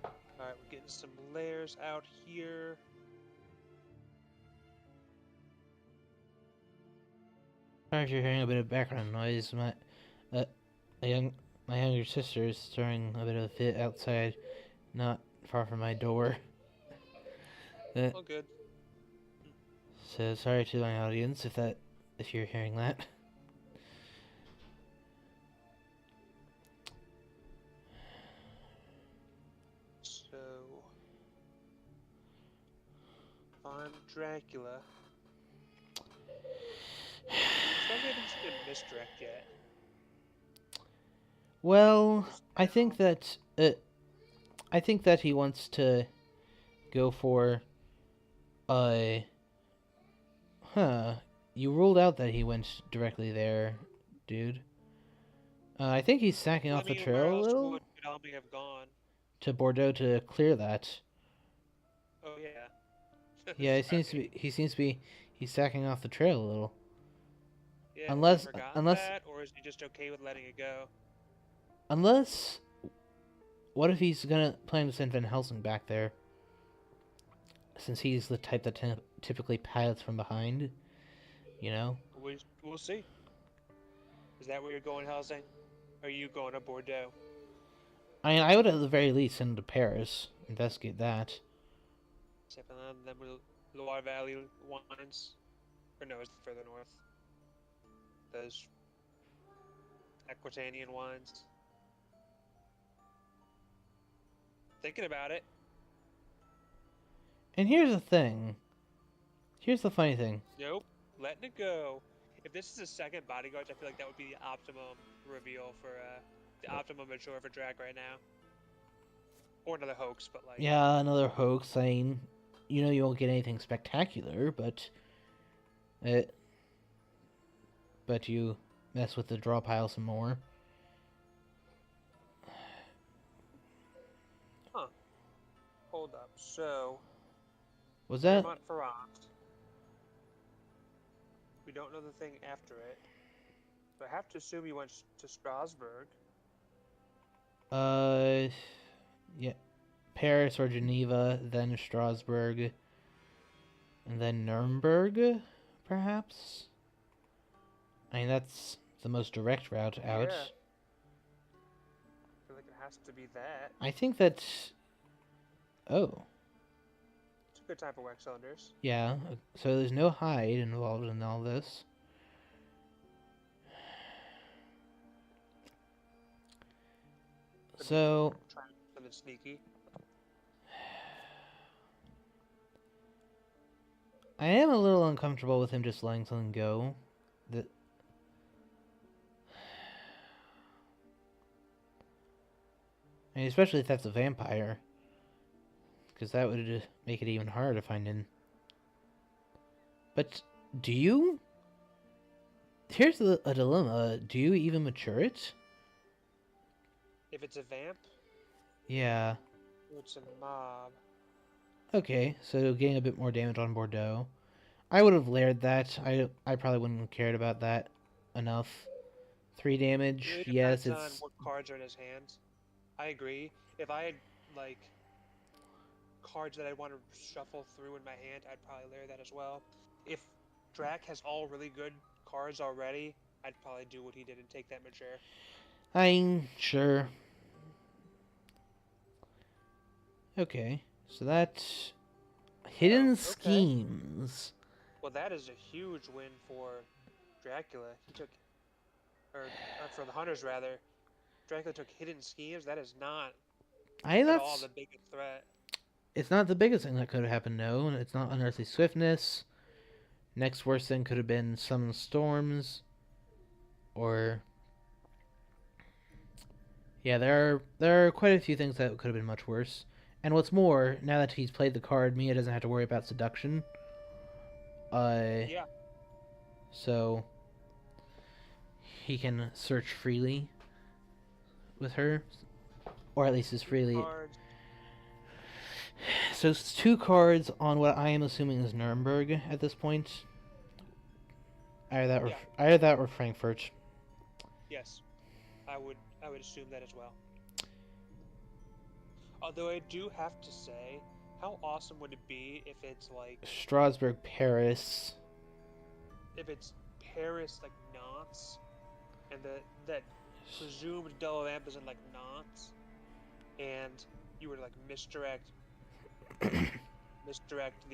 Speaker 2: All right, we're getting some layers out here.
Speaker 1: Sorry if you're hearing a bit of background noise. Uh, a young my younger sister is throwing a bit of a fit outside, not far from my door. Uh,
Speaker 2: All good.
Speaker 1: so sorry to my audience if you're hearing that.
Speaker 2: So, if I'm Dracula, so we haven't seen a misdirect yet.
Speaker 1: Well,
Speaker 2: 'Cause
Speaker 1: I
Speaker 2: now,
Speaker 1: think that I think that he wants to go for uh huh. You ruled out that he went directly there, dude. I think he's sacking
Speaker 2: well, I
Speaker 1: off the
Speaker 2: mean, where
Speaker 1: trail a
Speaker 2: else
Speaker 1: little
Speaker 2: would Godalming have gone?
Speaker 1: to Bordeaux to clear that.
Speaker 2: Oh yeah.
Speaker 1: Yeah,
Speaker 2: Sorry.
Speaker 1: he's sacking off the trail a little.
Speaker 2: Yeah, has he
Speaker 1: Unless
Speaker 2: forgotten
Speaker 1: unless
Speaker 2: that, or is he just okay with letting it go?
Speaker 1: unless what if he's gonna plan to send Van Helsing back there? Since he's the type that typically pilots from behind, you know.
Speaker 2: We'll see. Is that where you're going, Helsing? Or are you going to Bordeaux?
Speaker 1: I would at the very least send him to Paris, investigate that.
Speaker 2: Except for them Loire Valley wines. Or no, it's further north. Those Aquitanian wines. Thinking about it.
Speaker 1: And here's the thing. Here's the funny thing.
Speaker 2: Nope. Letting it go. If this is a second bodyguard, I feel like that would be the optimum reveal for the optimum mature for Drac right now. Or another hoax, but like
Speaker 1: Yeah, another hoax saying, you won't get anything spectacular, it, but you mess with the draw pile some more.
Speaker 2: huh. Hold up. So
Speaker 1: Was that?
Speaker 2: Montferrand. We don't know the thing after it. So I have to assume you went to Strasbourg.
Speaker 1: Yeah, Paris or Geneva, then Strasbourg, and then Nuremberg, perhaps. I mean, that's the most direct route out.
Speaker 2: Yeah. I feel like it has to be that.
Speaker 1: I think that. Oh,
Speaker 2: It's a good time for wax cylinders.
Speaker 1: yeah. So there's no hide involved in all this. So.
Speaker 2: Trying something sneaky.
Speaker 1: I am a little uncomfortable with him just letting something go. That. I mean, especially if that's a vampire. Because that would make it even harder to find in. But do you? Here's a dilemma. Do you even mature it?
Speaker 2: If it's a vamp,
Speaker 1: Yeah.
Speaker 2: or it's a mob.
Speaker 1: Okay, so getting a bit more damage on Bordeaux. I would have layered that. I probably wouldn't have cared about that enough. 3 damage,
Speaker 2: It really
Speaker 1: yes,
Speaker 2: depends on
Speaker 1: it's...
Speaker 2: what cards are in his hand. I agree. If I had like cards that I want to shuffle through in my hand, I'd probably layer that as well. If Drac has all really good cards already, I'd probably do what he did and take that mature.
Speaker 1: I'm sure. Okay, so that's... Hidden Schemes.
Speaker 2: Well, that is a huge win for Dracula. He took, or for the hunters rather. Dracula took Hidden Schemes. That is not at all the biggest threat.
Speaker 1: It's not the biggest thing that could have happened, no. It's not Unearthly Swiftness. Next worst thing could have been Summon Storms. Or... Yeah, there are quite a few things that could have been much worse. And what's more, now that he's played the card, Mia doesn't have to worry about seduction.
Speaker 2: Yeah.
Speaker 1: So he can search freely with her, or at least as freely.
Speaker 2: Cards.
Speaker 1: So it's 2 cards on what I am assuming is Nuremberg at this point. Either that or Frankfurt.
Speaker 2: Yes, I would assume that as well. Although I do have to say, how awesome would it be if it's like
Speaker 1: Strasbourg, Paris.
Speaker 2: If it's Paris like Nantes, and that presumed double vamp is in like Nantes, and you were to like misdirect the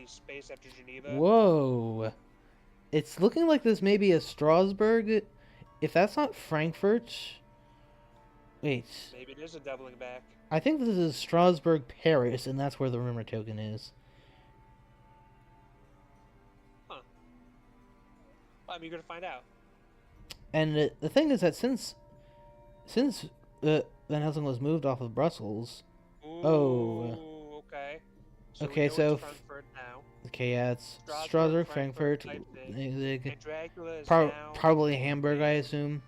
Speaker 2: space after Geneva.
Speaker 1: Whoa. It's looking like this may be a Strasbourg. If that's not Frankfurt... Wait.
Speaker 2: Maybe it is a doubling back.
Speaker 1: I think this is Strasbourg, Paris, and that's where the rumor token is.
Speaker 2: Huh. Well, I'm eager to find out.
Speaker 1: And the thing is that since Van Helsing was moved off of Brussels...
Speaker 2: Ooh, okay.
Speaker 1: Okay, so...
Speaker 2: Frankfurt now.
Speaker 1: Okay, yeah, it's Strasbourg, Frankfurt,
Speaker 2: and Dracula is
Speaker 1: now...
Speaker 2: now...
Speaker 1: Probably Hamburg, I assume.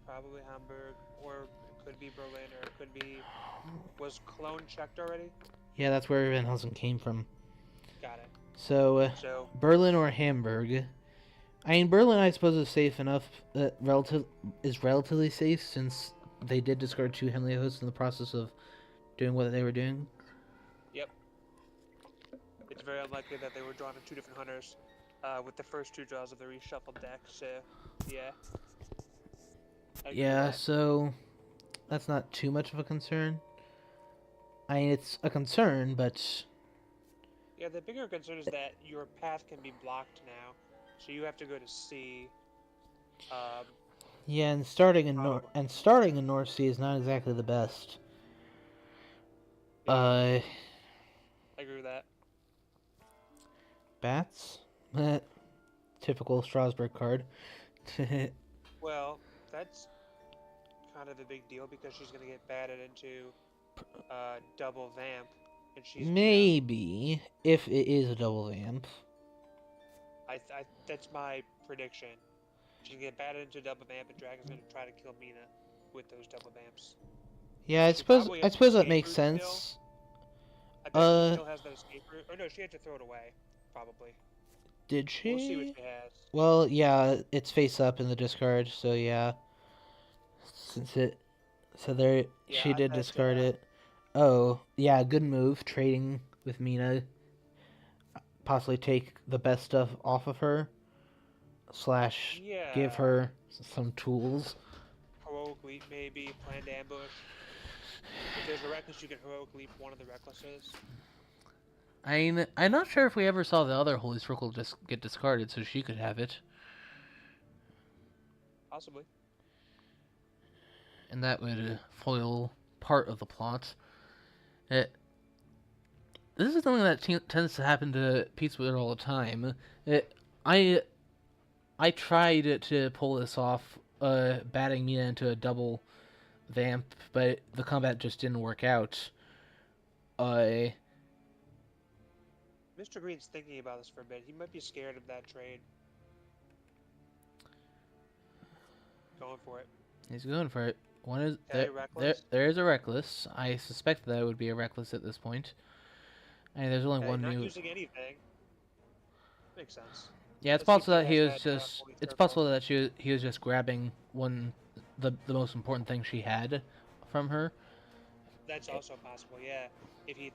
Speaker 2: Probably Hamburg, or it could be Berlin, or it could be... Was Cologne checked already?
Speaker 1: Yeah, that's where Van Helsing came from.
Speaker 2: Got it.
Speaker 1: So, Berlin or Hamburg. I mean, Berlin, I suppose, is safe enough. Relatively safe, since they did discard 2 Henley hosts in the process of doing what they were doing.
Speaker 2: Yep. It's very unlikely that they were drawn to 2 different hunters with the first 2 draws of the reshuffled deck, so, yeah.
Speaker 1: Yeah, so that's not too much of a concern. I mean, it's a concern, but...
Speaker 2: Yeah, the bigger concern is that your path can be blocked now, so you have to go to C.
Speaker 1: Yeah, and starting in North Sea is not exactly the best.
Speaker 2: Yeah, I agree with that.
Speaker 1: Bats? Typical Strasbourg card.
Speaker 2: Well, that's kind of a big deal because she's gonna get batted into double vamp, and she's Mina.
Speaker 1: Maybe, if it is a double vamp.
Speaker 2: That's my prediction. She can get batted into double vamp, and Dragon's gonna try to kill Mina with those double vamps.
Speaker 1: Yeah, I
Speaker 2: She
Speaker 1: suppose
Speaker 2: probably
Speaker 1: I
Speaker 2: has an
Speaker 1: suppose that
Speaker 2: escape
Speaker 1: makes
Speaker 2: route still.
Speaker 1: sense.
Speaker 2: I bet she
Speaker 1: Uh,
Speaker 2: still has that escape route. Or no, she had to throw it away, probably.
Speaker 1: did
Speaker 2: We'll see what
Speaker 1: she?
Speaker 2: she has.
Speaker 1: Well, yeah, it's face up in the discard, so yeah. Since it, so there,
Speaker 2: Yeah,
Speaker 1: she
Speaker 2: I
Speaker 1: did
Speaker 2: bet.
Speaker 1: discard it. Oh, yeah, good move. Trading with Mina, possibly take the best stuff off of her. Slash, give
Speaker 2: Yeah,
Speaker 1: her some tools.
Speaker 2: heroic leap maybe, planned ambush. If there's a reckless, you can heroic leap one of the recklesses.
Speaker 1: I'm not sure if we ever saw the other Holy Circle just get discarded, so she could have it,
Speaker 2: Possibly.
Speaker 1: and that would foil part of the plot. It, this is something that tends to happen to Pizza all the time. I I tried to pull this off, batting Mina into a double vamp, but the combat just didn't work out. Uh,
Speaker 2: Mr. Green's thinking about this for a bit. He might be scared of that trade. Going for it.
Speaker 1: he's going for it. One is
Speaker 2: Okay,
Speaker 1: there.
Speaker 2: reckless.
Speaker 1: There is a reckless. I suspect that it would be a reckless at this point. And there's only
Speaker 2: Okay,
Speaker 1: one
Speaker 2: not
Speaker 1: new.
Speaker 2: using anything. Makes sense.
Speaker 1: Yeah, it's
Speaker 2: Let's see if
Speaker 1: possible
Speaker 2: he
Speaker 1: that
Speaker 2: has
Speaker 1: he was
Speaker 2: that
Speaker 1: just.
Speaker 2: holy
Speaker 1: It's
Speaker 2: circle.
Speaker 1: possible that he was just grabbing the most important thing she had from her.
Speaker 2: That's also possible. Yeah. If he,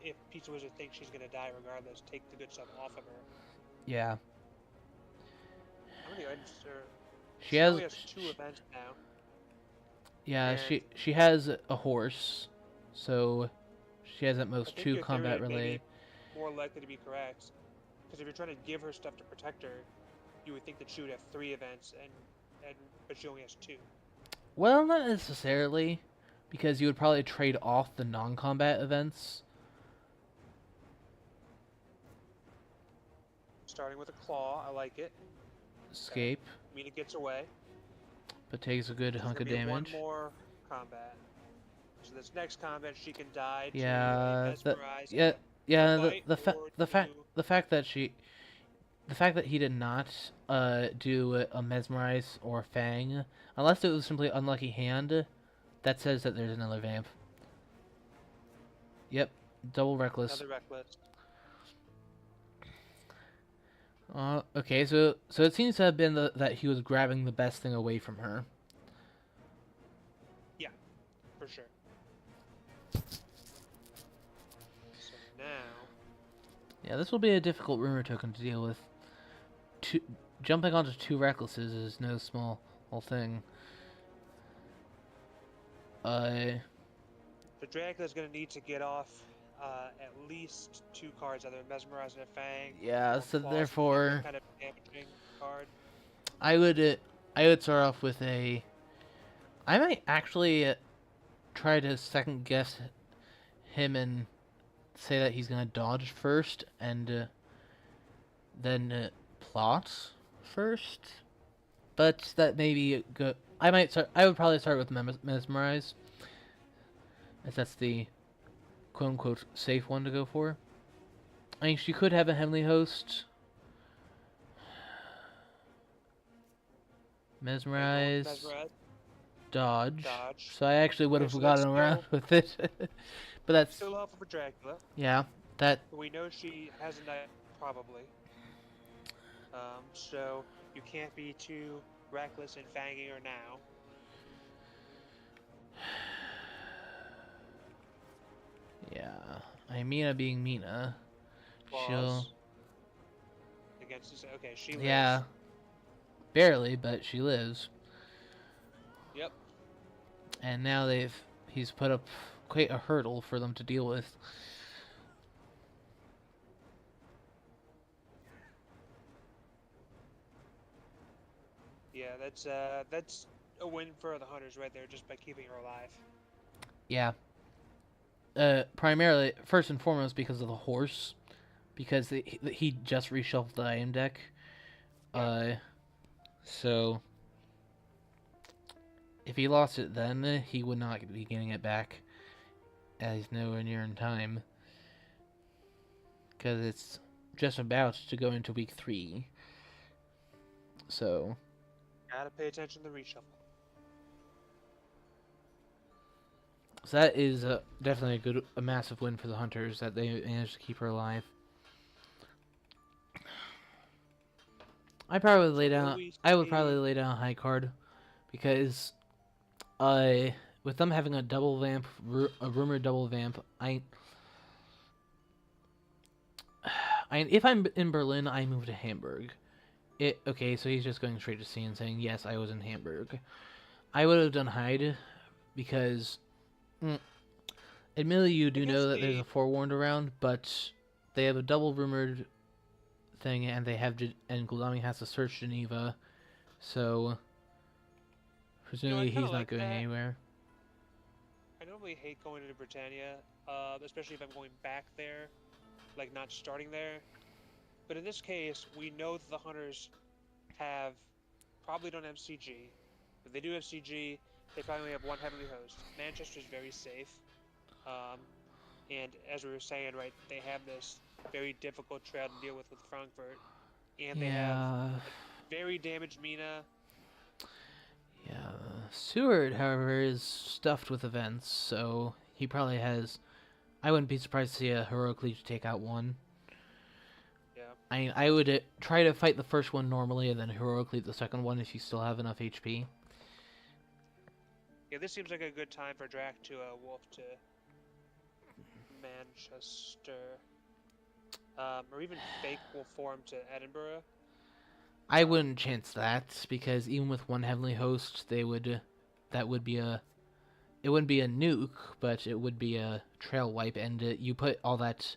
Speaker 2: if Pizza Wizard thinks she's gonna die regardless, take the good stuff off of her.
Speaker 1: Yeah,
Speaker 2: How many items are?
Speaker 1: she
Speaker 2: She
Speaker 1: has.
Speaker 2: only has two events now.
Speaker 1: Yeah,
Speaker 2: And
Speaker 1: she has a horse, so she has at
Speaker 2: I
Speaker 1: most
Speaker 2: think
Speaker 1: two
Speaker 2: your theory
Speaker 1: combat
Speaker 2: may
Speaker 1: relay.
Speaker 2: be more likely to be correct. Because if you're trying to give her stuff to protect her, you would think that she would have three events, and but she only has two.
Speaker 1: Well, not necessarily, because you would probably trade off the non-combat events.
Speaker 2: Starting with a claw, I like it. Okay.
Speaker 1: Escape,
Speaker 2: Mina gets away.
Speaker 1: but takes a good
Speaker 2: There's
Speaker 1: hunk
Speaker 2: gonna
Speaker 1: of
Speaker 2: be one
Speaker 1: damage.
Speaker 2: more combat. So this next combat, she can die to a
Speaker 1: Yeah,
Speaker 2: mesmerize
Speaker 1: yeah,
Speaker 2: and
Speaker 1: yeah.
Speaker 2: bite, or to
Speaker 1: The fact that the fact that he did not do a mesmerize or fang, unless it was simply unlucky hand, that says that there's another vamp. Yep, double reckless.
Speaker 2: another reckless.
Speaker 1: Okay, so it seems to have been that he was grabbing the best thing away from her.
Speaker 2: Yeah, for sure. So now,
Speaker 1: Yeah, this will be a difficult rumor token to deal with. Jumping onto two recklesses is no small thing.
Speaker 2: the Dracula's gonna need to get off at least two cards, either mesmerize and a fang,
Speaker 1: Yeah,
Speaker 2: or
Speaker 1: so
Speaker 2: claw,
Speaker 1: therefore,
Speaker 2: kind of damaging card.
Speaker 1: I would start off with a. I might actually try to second guess him and say that he's gonna dodge first and then plot first, but that may be good. I might start. I would probably start with mesmerize, as that's the quote unquote safe one to go for. I mean, she could have a heavenly host. Mesmerize,
Speaker 2: Mesmerize,
Speaker 1: dodge.
Speaker 2: dodge.
Speaker 1: So I actually would
Speaker 2: Okay,
Speaker 1: have
Speaker 2: so that's
Speaker 1: gotten around
Speaker 2: still
Speaker 1: with it, but that's
Speaker 2: still off of a Dracula.
Speaker 1: yeah. That
Speaker 2: We know she has a knight, probably. So you can't be too reckless in fanging her now.
Speaker 1: yeah. I Mina being Mina, she'll
Speaker 2: Claws against this. Okay, she lives.
Speaker 1: yeah, barely, but she lives.
Speaker 2: Yep.
Speaker 1: And now he's put up quite a hurdle for them to deal with.
Speaker 2: Yeah, that's a win for the hunters right there, just by keeping her alive.
Speaker 1: Yeah. Primarily, first and foremost, because of the horse, because he just reshuffled the item deck.
Speaker 2: Yeah.
Speaker 1: So if he lost it then, he would not be getting it back, as he's nowhere near in time, because it's just about to go into week 3. So
Speaker 2: Gotta pay attention to the reshuffle.
Speaker 1: that is definitely a massive win for the Hunters that they managed to keep her alive. I would probably lay down a high card, because with them having a double vamp, a rumored double vamp, if I'm in Berlin, I move to Hamburg. Okay, so he's just going straight to C and saying, yes, I was in Hamburg. I would have done Hyde, because admittedly you do know that there's a forewarned around, but they have a double rumored thing, and and Gladami has to search Geneva, so presumably he's not going anywhere.
Speaker 2: I normally hate going into Britannia, especially if I'm going back there, like not starting there. But in this case, we know that the Hunters probably don't have CG. If they do have CG, they probably only have one Heavenly Host. Manchester's very safe. And as we were saying, right, they have this very difficult trail to deal with Frankfurt. And they have very damaged Mina.
Speaker 1: Yeah, Seward, however, is stuffed with events, so he probably has... I wouldn't be surprised to see a Heroic Leech take out one.
Speaker 2: Yeah.
Speaker 1: I would try to fight the first one normally, and then Heroic Leech the second one if you still have enough HP.
Speaker 2: Yeah, this seems like a good time for Drac to wolf to Manchester. Or even fake wolf form to Edinburgh.
Speaker 1: I wouldn't chance that, because even with one Heavenly Host, it wouldn't be a nuke, but it would be a trail wipe, and you put all that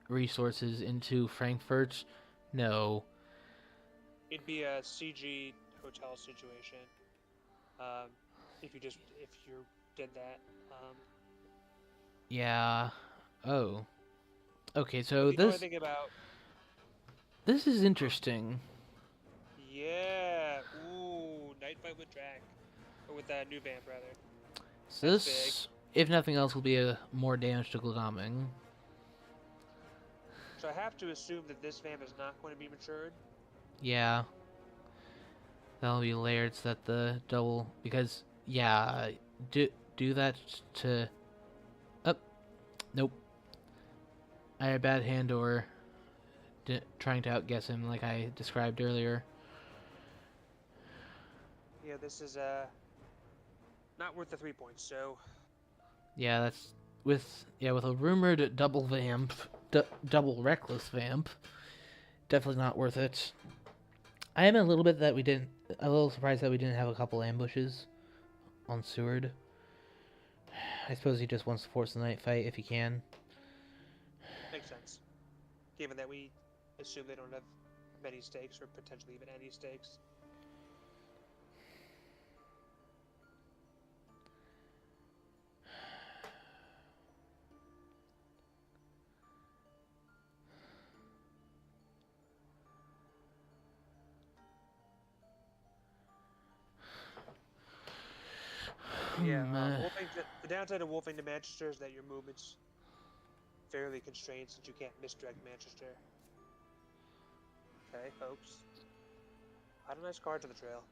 Speaker 1: resources into Frankfurt. No.
Speaker 2: It'd be a CG hotel situation. If you did that.
Speaker 1: Yeah. Oh. Okay, so
Speaker 2: this. Think about.
Speaker 1: This is interesting.
Speaker 2: Yeah. Ooh, night fight with Drac, or with that new vamp rather.
Speaker 1: So this, if nothing else, will be a more damage to Gladaming.
Speaker 2: So I have to assume that this vamp is not going to be matured.
Speaker 1: Yeah. That'll be layered so that the double, because yeah, do that to. Nope. I had a bad hand, or trying to outguess him like I described earlier.
Speaker 2: Yeah, this is not worth the 3 points. So.
Speaker 1: Yeah, that's with a rumored double vamp, double reckless vamp. Definitely not worth it. I am a little surprised that we didn't have a couple ambushes on Seward. I suppose he just wants to force the night fight if he can.
Speaker 2: Makes sense. Given that we assume they don't have many stakes, or potentially even any stakes. Yeah, the downside of wolfing to Manchester is that your movement's fairly constrained since you can't misdirect Manchester. Okay, folks. Add a nice card to the trail.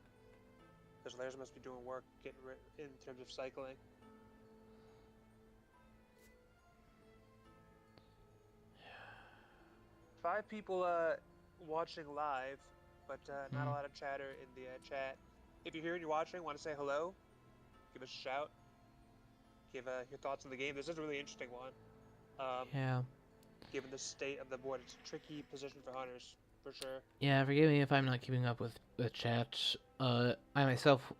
Speaker 2: Because Lairs must be doing work getting in terms of cycling. Five people watching live, but not a lot of chatter in the chat. If you're here and you're watching, want to say hello, give us a shout. Give your thoughts on the game. This is a really interesting one.
Speaker 1: Yeah.
Speaker 2: Given the state of the board, it's a tricky position for Hunters, for sure.
Speaker 1: Yeah, forgive me if I'm not keeping up with chat. I myself,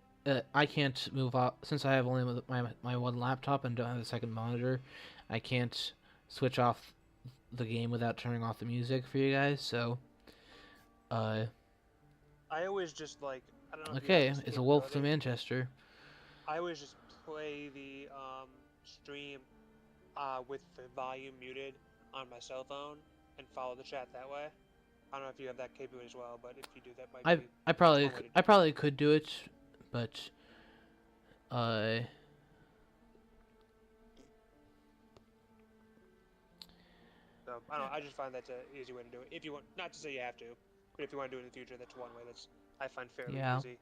Speaker 1: I can't move off, since I have only my one laptop and don't have a second monitor. I can't switch off the game without turning off the music for you guys, so...
Speaker 2: I always just, like... I don't know.
Speaker 1: Okay, it's a wolf to Manchester.
Speaker 2: I always just play the stream with the volume muted on my cell phone, and follow the chat that way. I don't know if you have that capability as well, but if you do, that might
Speaker 1: I
Speaker 2: be
Speaker 1: I probably
Speaker 2: one way to do
Speaker 1: I
Speaker 2: it.
Speaker 1: probably could do it, but uh
Speaker 2: So I don't know. I just find that's an easy way to do it. If you want, not to say you have to, but if you want to do it in the future, that's one way that's I find fairly
Speaker 1: yeah,
Speaker 2: easy.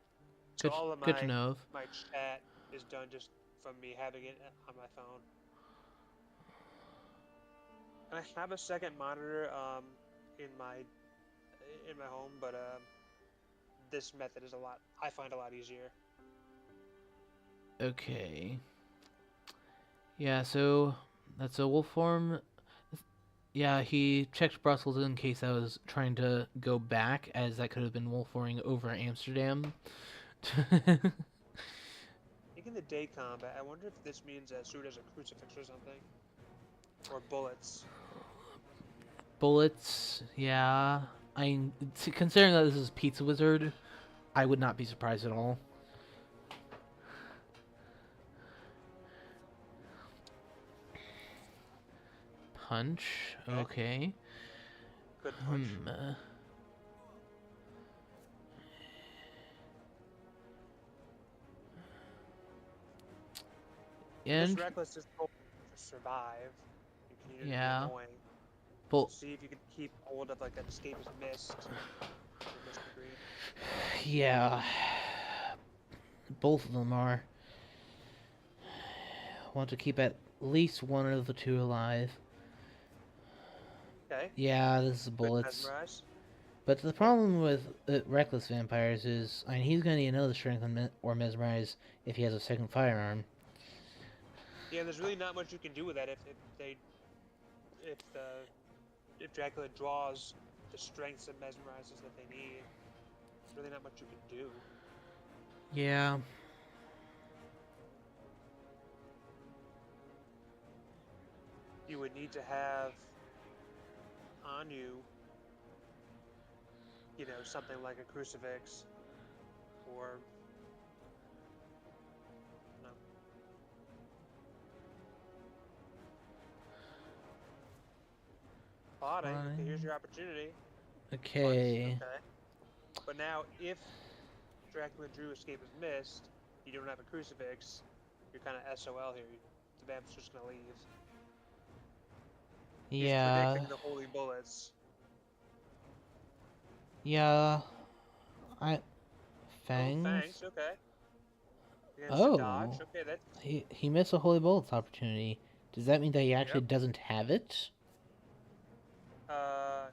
Speaker 2: So all of
Speaker 1: good to know of.
Speaker 2: my chat is done just from me having it on my phone. And I have a second monitor in my home, but this method is I find a lot easier.
Speaker 1: Okay. Yeah, so that's a wolf form. Yeah, he checked Brussels in case I was trying to go back, as that could have been wolf forming over Amsterdam.
Speaker 2: Think in the day combat, I wonder if this means that Suit has a crucifix or something, or bullets.
Speaker 1: Bullets, yeah. Considering that this is Pizza Wizard, I would not be surprised at all. Punch,
Speaker 2: Okay,
Speaker 1: okay.
Speaker 2: good punch. So this
Speaker 1: And
Speaker 2: reckless is goal to survive and continue to be
Speaker 1: yeah,
Speaker 2: annoying.
Speaker 1: Bull.
Speaker 2: See if you can keep hold of like that escapist mist or Mistergreen.
Speaker 1: Yeah, both of them are. Want to keep at least one of the two alive.
Speaker 2: Okay,
Speaker 1: Yeah, this is
Speaker 2: good
Speaker 1: bullets.
Speaker 2: mesmerize.
Speaker 1: But the
Speaker 2: Yep.
Speaker 1: problem with reckless vampires is, I mean, he's gonna need another strength or mesmerize if he has a second firearm.
Speaker 2: Yeah, there's really not much you can do with that if the if Dracula draws the strengths and mesmerizes that they need. There's really not much you can do.
Speaker 1: Yeah.
Speaker 2: You would need to have on you, something like a crucifix or no. Plotting. Okay, here's
Speaker 1: Fine.
Speaker 2: your opportunity. Punch.
Speaker 1: Okay.
Speaker 2: Okay. But now, if Dracula drew Escape is missed, you don't have a crucifix, you're kind of SOL here. The vamp's just gonna leave. He's
Speaker 1: Yeah.
Speaker 2: predicting the holy bullets.
Speaker 1: Yeah. I
Speaker 2: Oh,
Speaker 1: fangs.
Speaker 2: thanks. Okay. Against a dodge.
Speaker 1: Oh.
Speaker 2: Okay, that's
Speaker 1: He missed a holy bullets opportunity. Does that mean that he actually
Speaker 2: yep.
Speaker 1: doesn't have it?
Speaker 2: Uh,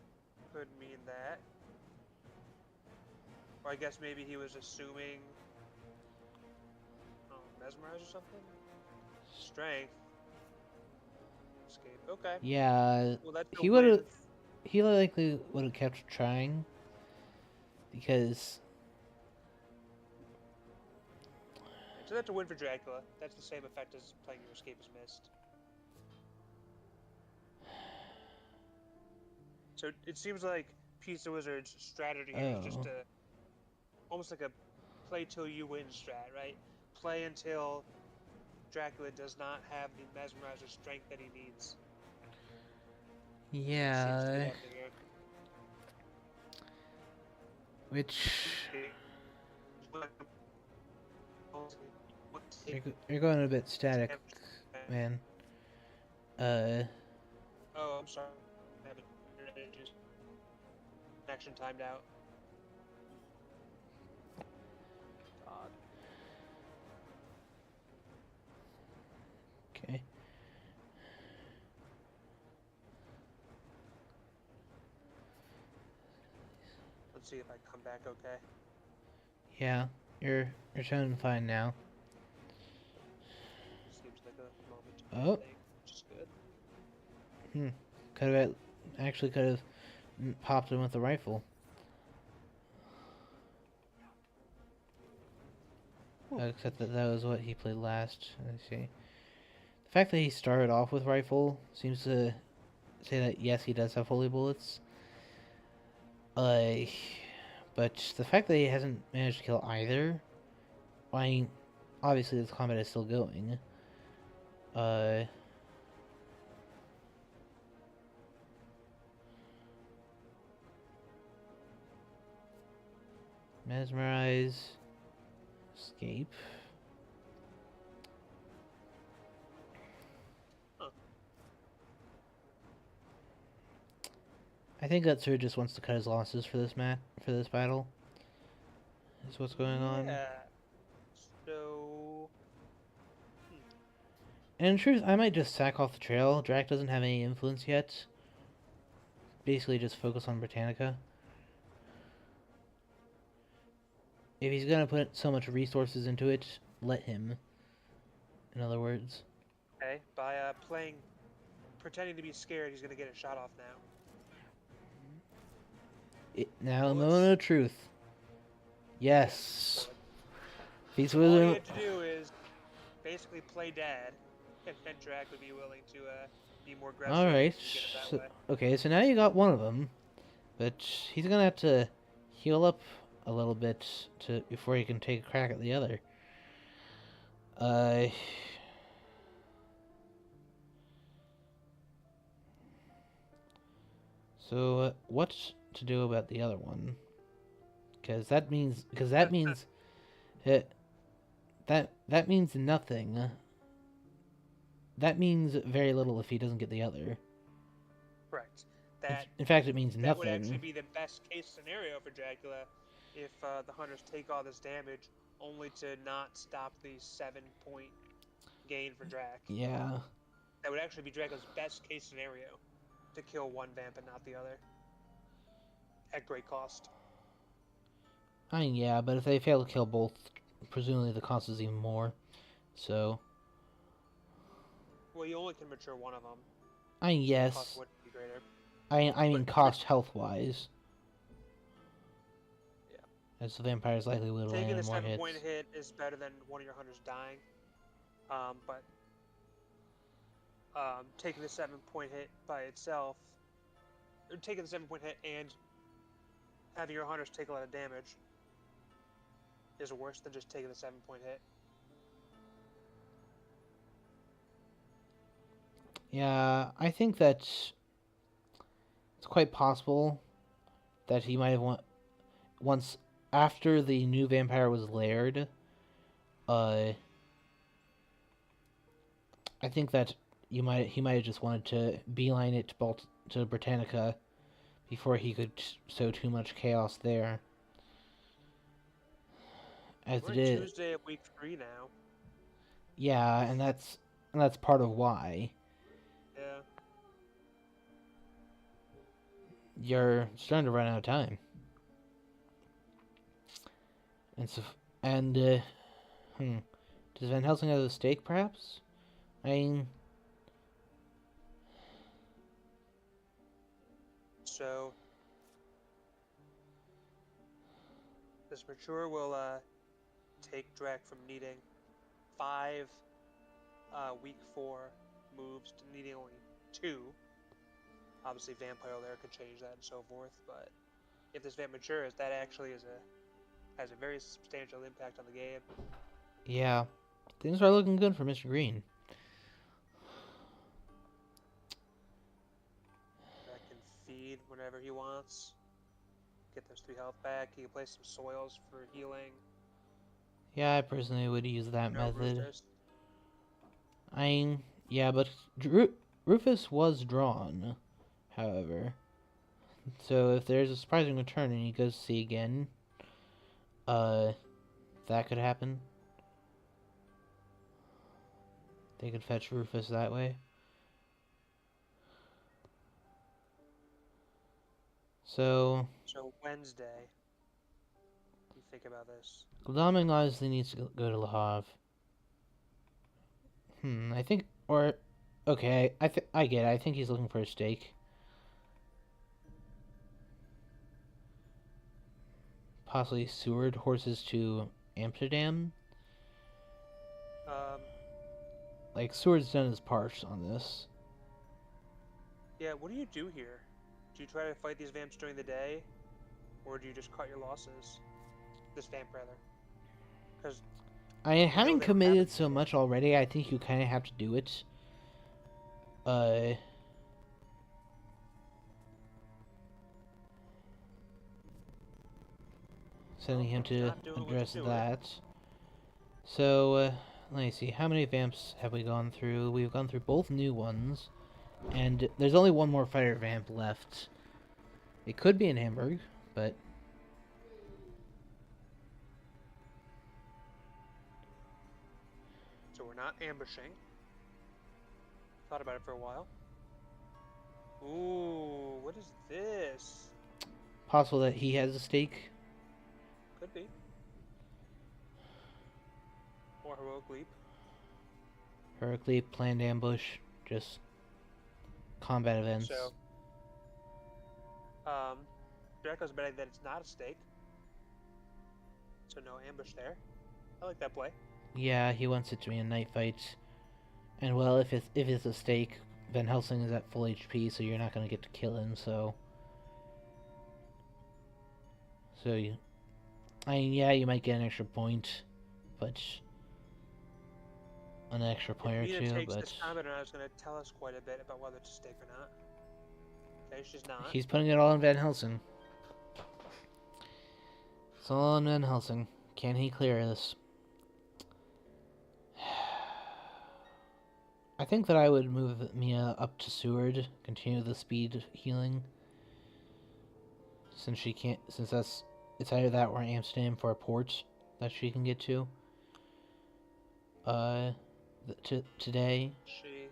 Speaker 2: could mean that. Or I guess maybe he was assuming. Oh, mesmerize or something. Strength. Escape. Okay.
Speaker 1: Yeah.
Speaker 2: Well, that's a
Speaker 1: He would have.
Speaker 2: win.
Speaker 1: He likely would have kept trying because
Speaker 2: So that's a win for Dracula. That's the same effect as playing your Escape is missed. So it seems like Pizza Wizard's strategy here is just
Speaker 1: oh
Speaker 2: almost like a play till you win strat, right? Play until Dracula does not have the mesmerizer strength that he needs. It seems to be
Speaker 1: yeah,
Speaker 2: happening here.
Speaker 1: which
Speaker 2: Okay.
Speaker 1: you're going a bit static, man. Uh,
Speaker 2: Oh, I'm sorry. I have internet issues. Connection timed out. God.
Speaker 1: okay.
Speaker 2: Let's see if I come back okay.
Speaker 1: Yeah, you're sounding fine now.
Speaker 2: Seems like a moment to
Speaker 1: Oh,
Speaker 2: think, which is good.
Speaker 1: could have actually could have popped him with a rifle. Except that that was what he played last. I see. The fact that he started off with rifle seems to say that yes, he does have holy bullets. Uh, but the fact that he hasn't managed to kill either, I mean, obviously this combat is still going. Uh, Mesmerize. Escape.
Speaker 2: Huh.
Speaker 1: I think that Sir just wants to cut his losses for this battle. Is what's going on.
Speaker 2: Yeah. So. Hmm.
Speaker 1: And in truth, I might just sack off the trail. Drac doesn't have any influence yet. Basically, just focus on Britannica. If he's gonna put so much resources into it, let him. In other words.
Speaker 2: Okay. By pretending to be scared, he's gonna get a shot off now.
Speaker 1: Now, a
Speaker 2: Bullets.
Speaker 1: moment of truth.
Speaker 2: Okay.
Speaker 1: Yes.
Speaker 2: So
Speaker 1: He's
Speaker 2: all he
Speaker 1: willing.
Speaker 2: had to do is basically play dad, and then Drac would be willing to be more aggressive
Speaker 1: Alright.
Speaker 2: and get it that
Speaker 1: So,
Speaker 2: way.
Speaker 1: okay, so now you got one of them. But he's gonna have to heal up a little bit before he can take a crack at the other. Uh. So, what to do about the other one? Because that means uh, that means nothing. That means very little if he doesn't get the other.
Speaker 2: Correct.
Speaker 1: In,
Speaker 2: That
Speaker 1: in fact, it means
Speaker 2: that would actually
Speaker 1: nothing.
Speaker 2: be the best case scenario for Dracula if the hunters take all this damage only to not stop the 7-point gain for Drac.
Speaker 1: Yeah.
Speaker 2: That would actually be Dracula's best case scenario to kill one vamp and not the other at great cost.
Speaker 1: I mean, yeah, but if they fail to kill both, presumably the cost is even more. So,
Speaker 2: Well, you only can mature one of them,
Speaker 1: I mean,
Speaker 2: so the cost
Speaker 1: yes.
Speaker 2: would be greater.
Speaker 1: I mean,
Speaker 2: But
Speaker 1: cost health-wise,
Speaker 2: yeah,
Speaker 1: as the vampire's likely will
Speaker 2: taking the
Speaker 1: land more
Speaker 2: 7-point
Speaker 1: hits.
Speaker 2: hit is better than one of your hunters dying. But taking the 7-point hit by itself, or taking the 7-point hit and having your hunters take a lot of damage is worse than just taking the 7-point hit.
Speaker 1: Yeah, I think that it's quite possible that he might have once after the new vampire was laired. Uh, I think that he might have just wanted to beeline it to Britannica before he could sow too much chaos there. As
Speaker 2: We're
Speaker 1: it
Speaker 2: on
Speaker 1: is,
Speaker 2: Tuesday of week 3 now.
Speaker 1: yeah, and that's part of why
Speaker 2: Yeah.
Speaker 1: you're starting to run out of time. And so, and does Van Helsing have a stake, perhaps? I mean,
Speaker 2: So this mature will take Drac from needing 5 week 4 moves to needing only 2. Obviously, Vampire there could change that and so forth, but if this Vamp matures, that actually has a very substantial impact on the game.
Speaker 1: yeah, things are looking good for Mistergreen.
Speaker 2: Drac can feed whenever he wants, get those 3 health back. He can play some soils for healing.
Speaker 1: Yeah, I personally would use that
Speaker 2: No
Speaker 1: method.
Speaker 2: Rufus.
Speaker 1: I mean, yeah, but Rufus was drawn, however. So if there's a surprising return and he goes to sea again, uh, that could happen. They could fetch Rufus that way. So,
Speaker 2: So Wednesday, you think about this.
Speaker 1: Glaming obviously needs to go to Le Havre. I think, or, okay, I get it. I think he's looking for a stake. Possibly Seward horses to Amsterdam.
Speaker 2: Um,
Speaker 1: Like, Seward's done his part on this.
Speaker 2: yeah, what do you do here? Do you try to fight these vamps during the day, or do you just cut your losses? This vamp, rather. Because
Speaker 1: I mean,
Speaker 2: we know
Speaker 1: having
Speaker 2: they don't have
Speaker 1: committed
Speaker 2: it.
Speaker 1: so much already, I think you kind of have to do it. Uh, sending him to
Speaker 2: Not doing what
Speaker 1: address
Speaker 2: it's doing.
Speaker 1: that. So, let me see. How many vamps have we gone through? We've gone through both new ones. And there's only one more fire vamp left. It could be in Hamburg, but...
Speaker 2: So we're not ambushing. Thought about it for a while. Ooh, what is this?
Speaker 1: Possible that he has a stake.
Speaker 2: Could be. Or heroic leap.
Speaker 1: Heracles, planned ambush, just combat events.
Speaker 2: So, Dracula's betting that it's not a stake. So no ambush there. I like that play.
Speaker 1: Yeah, he wants it to be a night fight. And well, if it's a stake, Van Helsing is at full HP, so you're not gonna get to kill him. So you, I mean, yeah, you might get an extra point, but an extra point or
Speaker 2: Mina
Speaker 1: two.
Speaker 2: takes
Speaker 1: But
Speaker 2: this comment and I was going to tell us quite a bit about whether it's a stake or not. Okay, she's not.
Speaker 1: he's putting it all on Van Helsing. It's all on Van Helsing. Can he clear this? I think that I would move Mia up to Seward, continue the speed healing. Since she can't, it's either that or Amsterdam for a port that she can get to. Today.
Speaker 2: She.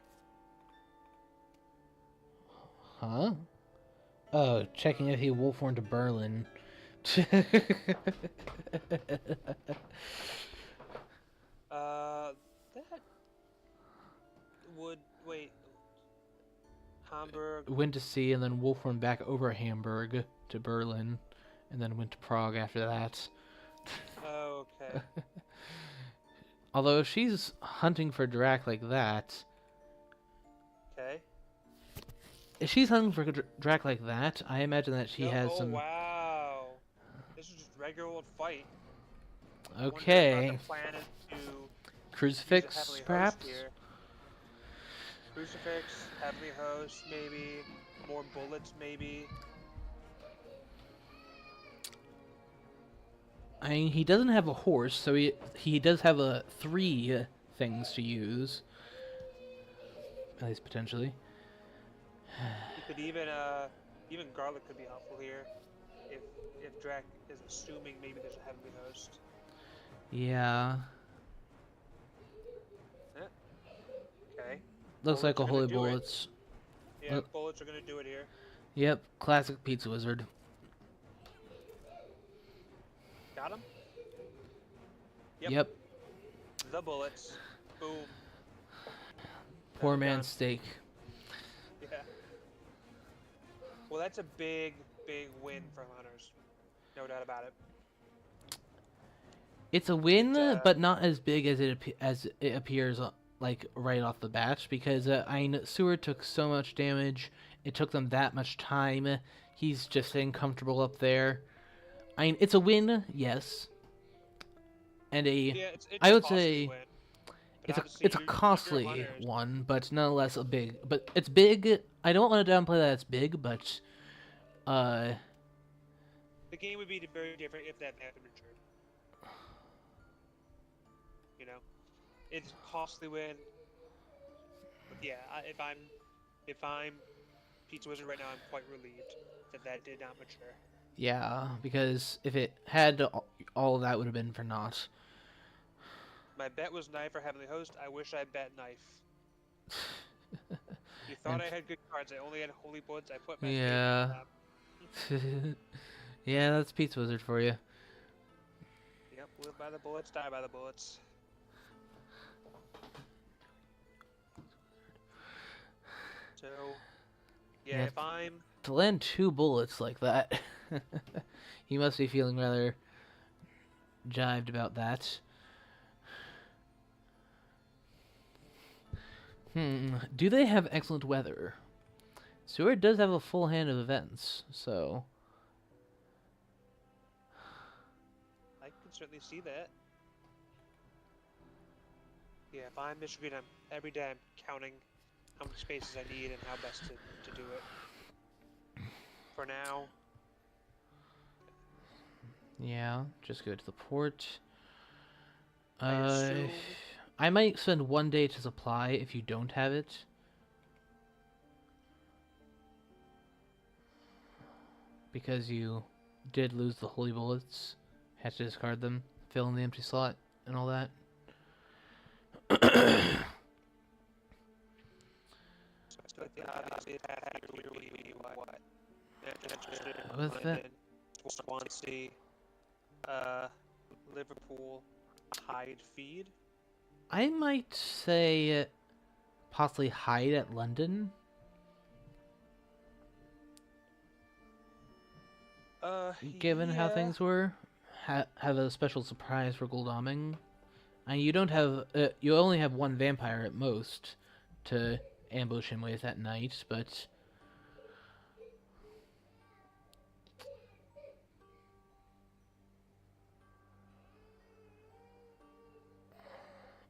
Speaker 1: Huh? Oh, checking if he wolfhorn to Berlin.
Speaker 2: That would wait. Hamburg.
Speaker 1: Went to sea and then wolfhorn back over Hamburg to Berlin, and then went to Prague after that.
Speaker 2: Oh, okay.
Speaker 1: Although if she's hunting for Drac like that,
Speaker 2: Okay.
Speaker 1: if she's hunting for Drac like that, I imagine that she has
Speaker 2: Oh,
Speaker 1: some.
Speaker 2: wow. This is just regular old fight.
Speaker 1: Okay.
Speaker 2: The plan is to
Speaker 1: Crucifix,
Speaker 2: use a heavily
Speaker 1: perhaps?
Speaker 2: host here. Crucifix, heavily host, maybe. More bullets, maybe.
Speaker 1: I mean, he doesn't have a horse, so he does have three things to use. At least potentially.
Speaker 2: You could even garlic could be helpful here. If Drac is assuming maybe there's a heavily host.
Speaker 1: Yeah.
Speaker 2: Okay.
Speaker 1: Looks
Speaker 2: Bullets
Speaker 1: like a
Speaker 2: are gonna
Speaker 1: holy
Speaker 2: do it.
Speaker 1: bullets.
Speaker 2: Yeah, bullets are gonna do it here.
Speaker 1: Yep, classic pizza wizard.
Speaker 2: Got him?
Speaker 1: Yep.
Speaker 2: The bullets. Boom.
Speaker 1: Poor
Speaker 2: Done.
Speaker 1: man's steak.
Speaker 2: Yeah. Well, that's a big, big win for hunters. No doubt about it.
Speaker 1: It's a win, but not as big as it appears like right off the bat, because Seward took so much damage. It took them that much time. He's just staying comfortable up there. I mean, it's a win, yes, and
Speaker 2: it's
Speaker 1: I
Speaker 2: a
Speaker 1: would
Speaker 2: costly
Speaker 1: say
Speaker 2: win.
Speaker 1: it's a costly one, but nonetheless a big. But it's big. I don't want to downplay that it's big, but
Speaker 2: the game would be very different if that happened in Germany. You know, it's a costly win. But yeah, if I'm Pizza Wizard right now, I'm quite relieved that did not mature.
Speaker 1: yeah, because if it had, all of that would have been for naught.
Speaker 2: My bet was knife or heavenly host. I wish I bet knife. You thought I had good cards. I only had holy bullets. I put my
Speaker 1: Yeah. Yeah, that's Pizza Wizard for you.
Speaker 2: Yep, live by the bullets, die by the bullets. So, yeah, if I'm...
Speaker 1: To land 2 bullets like that, he must be feeling rather jived about that. Do they have excellent weather? Seward does have a full hand of events, so...
Speaker 2: I can certainly see that. Yeah, if I'm Mistergreen, every day I'm counting how many spaces I need and how best to do it. For now...
Speaker 1: Yeah, just go to the port.
Speaker 2: I
Speaker 1: Uh,
Speaker 2: assume.
Speaker 1: I might spend 1 day to supply if you don't have it. Because you did lose the holy bullets. Had to discard them, fill in the empty slot, and all that.
Speaker 2: So obviously that here would be what? Manchester,
Speaker 1: With that,
Speaker 2: London, Swansea, uh, Liverpool, Hyde Feed.
Speaker 1: I might say possibly hide at London. Given how
Speaker 2: Yeah.
Speaker 1: things were, have a special surprise for Goldaming. And you don't have, you only have one vampire at most to ambush him with at night, but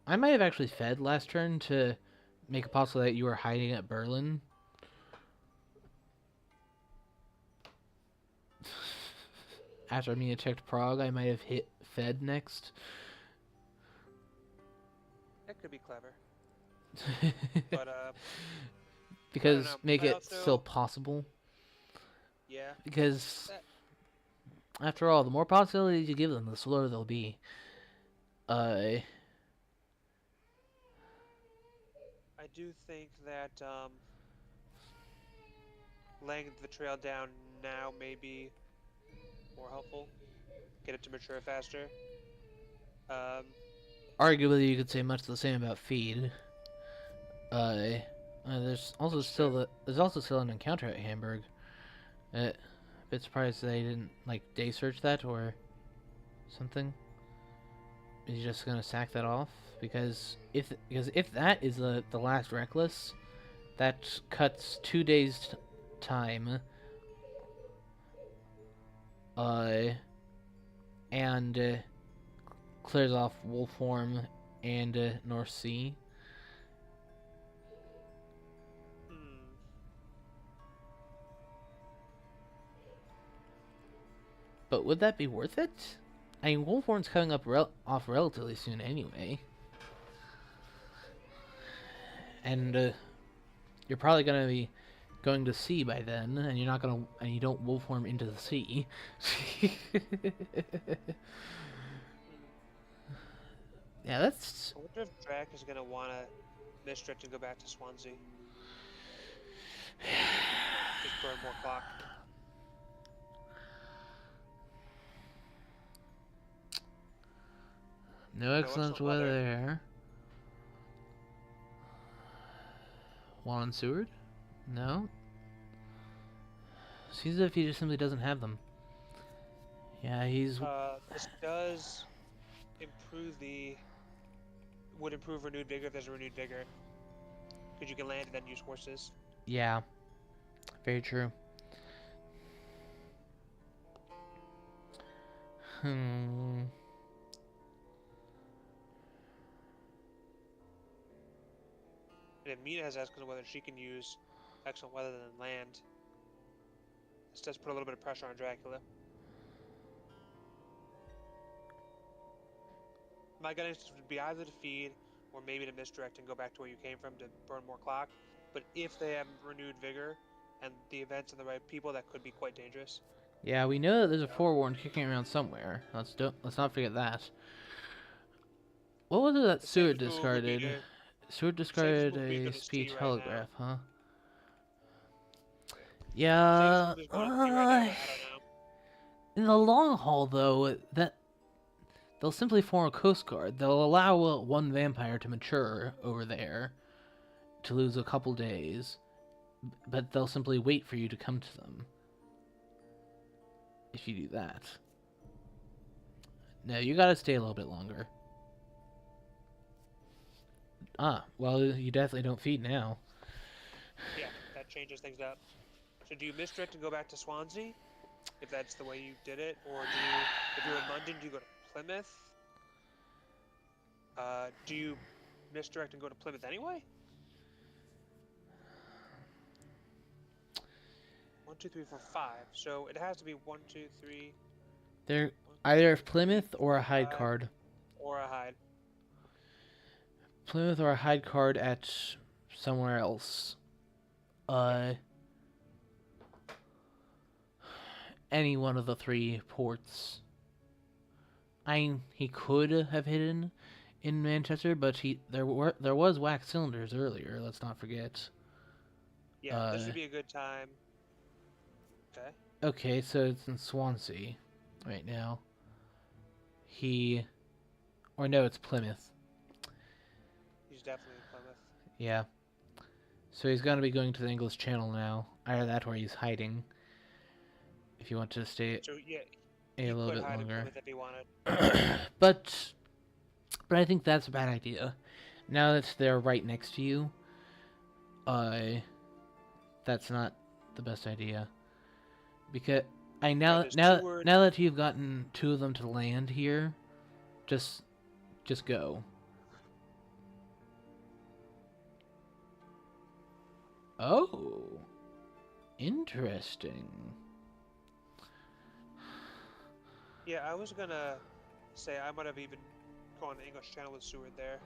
Speaker 1: I might have actually fed last turn to make it possible that you were hiding at Berlin. After me checked Prague, I might have hit fed next.
Speaker 2: That could be clever. But I don't
Speaker 1: Because
Speaker 2: know.
Speaker 1: make
Speaker 2: I
Speaker 1: it still
Speaker 2: also
Speaker 1: possible.
Speaker 2: yeah.
Speaker 1: Because
Speaker 2: That,
Speaker 1: after all, the more possibilities you give them, the slower they'll be.
Speaker 2: I do think that laying the trail down now may be more helpful. Get it to mature faster. Um,
Speaker 1: Arguably, you could say much the same about feed. Uh, there's also
Speaker 2: that's
Speaker 1: still
Speaker 2: true.
Speaker 1: an encounter at Hamburg. A bit surprised they didn't like day search that or something. Is he just gonna sack that off? Because if that is the last reckless, that cuts 2 days time. Uh, and clears off Wolfhorn and North Sea.
Speaker 2: Hmm.
Speaker 1: But would that be worth it? I mean, Wolfhorn's coming up off relatively soon anyway, and you're probably gonna be going to sea by then, and you don't Wolfhorn into the sea.
Speaker 2: Hmm.
Speaker 1: Yeah, that's
Speaker 2: I wonder if Drac is gonna wanna misdirect and go back to Swansea. Just burn more clock.
Speaker 1: no
Speaker 2: No
Speaker 1: excellent
Speaker 2: excellent
Speaker 1: weather
Speaker 2: weather.
Speaker 1: there. Juan and Seward? No. Seems as if he just simply doesn't have them. Yeah, he's
Speaker 2: This does improve the would improve renewed vigor if there's a renewed vigor, because you can land and then use horses.
Speaker 1: yeah, very true. Hmm.
Speaker 2: And if Mina has excellent weather, she can use excellent weather than land. This does put a little bit of pressure on Dracula. My gut instinct would be either to feed or maybe to misdirect and go back to where you came from to burn more clock. But if they have renewed vigor and the events and the right people, that could be quite dangerous.
Speaker 1: Yeah, we know that there's a forewarned kicking around somewhere. Let's not forget that. What was it that
Speaker 2: The
Speaker 1: Seward
Speaker 2: safest move would be
Speaker 1: discarded?
Speaker 2: to
Speaker 1: Seward
Speaker 2: safest
Speaker 1: discarded
Speaker 2: move would be to go
Speaker 1: a
Speaker 2: to sea
Speaker 1: speed
Speaker 2: right now.
Speaker 1: telegraph, huh?
Speaker 2: Safest
Speaker 1: Yeah.
Speaker 2: move is going to sea right now, but I don't know.
Speaker 1: In the long haul, though, that they'll simply form a coast guard. They'll allow one vampire to mature over there, to lose a couple days, but they'll simply wait for you to come to them. If you do that. No, you gotta stay a little bit longer. Ah, well, you definitely don't feed now.
Speaker 2: Yeah, that changes things up. So do you misdirect and go back to Swansea, if that's the way you did it, or do you, if you're in London, do you go to Plymouth? Do you misdirect and go to Plymouth anyway? 1, 2, 3, 4, 5. So it has to be 1, 2, 3,
Speaker 1: There,
Speaker 2: 1,
Speaker 1: Either Plymouth or a Hyde
Speaker 2: 5
Speaker 1: card.
Speaker 2: or a hide.
Speaker 1: Plymouth or a Hyde card at somewhere else. Uh, any one of the 3 ports. He could have hidden in Manchester, but there was wax cylinders earlier. Let's not forget.
Speaker 2: Yeah, this would be a good time. Okay.
Speaker 1: Okay, so it's in Swansea right now. Or no, it's Plymouth.
Speaker 2: He's definitely in Plymouth.
Speaker 1: Yeah. So he's going to be going to the English Channel now. Either that or he's hiding. If you want to stay
Speaker 2: So yeah,
Speaker 1: a
Speaker 2: he
Speaker 1: little
Speaker 2: could
Speaker 1: bit
Speaker 2: hide in
Speaker 1: longer.
Speaker 2: Plymouth if he wanted.
Speaker 1: but I think that's a bad idea. Now that they're right next to you, that's not the best idea. Because now that you've gotten 2 of them to land here, just go. Oh, interesting.
Speaker 2: Yeah, I was gonna say I might have even gone to English Channel with Seward there.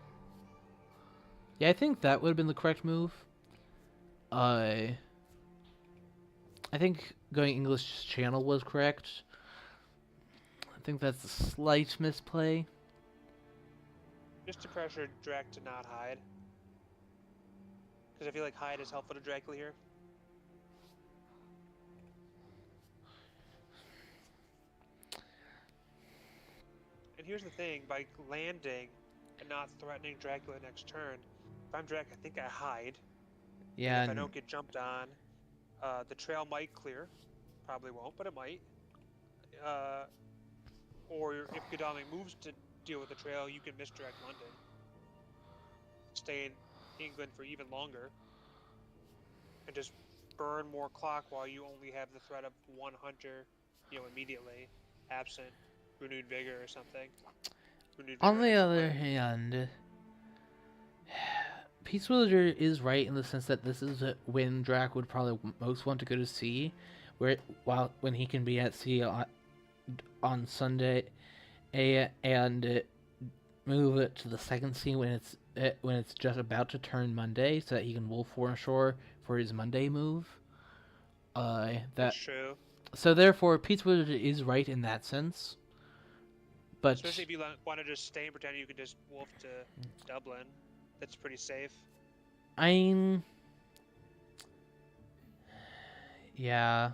Speaker 1: Yeah, I think that would have been the correct move. I think going English Channel was correct. I think that's a slight misplay.
Speaker 2: Just to pressure Drac to not hide. Because I feel like hide is helpful to Dracula here. And here's the thing, by landing and not threatening Dracula next turn, if I'm Drac, I think I hide.
Speaker 1: Yeah.
Speaker 2: And if I don't get jumped on, the trail might clear. Probably won't, but it might. Or if Godalming moves to deal with the trail, you can misdirect London. Stay in England for even longer. And just burn more clock while you only have the threat of 1 hunter, immediately, absent renewed vigor or something.
Speaker 1: On the other hand, Peace Wizard is right in the sense that this is when Drac would probably most want to go to sea, when he can be at sea on Sunday, and move it to the second sea when it's just about to turn Monday, so that he can wolf foreshore for his Monday move.
Speaker 2: That's true.
Speaker 1: So therefore, Peace Wizard is right in that sense. But
Speaker 2: especially if you want to just stay and pretend you can just wolf to Dublin, that's pretty safe.
Speaker 1: Yeah.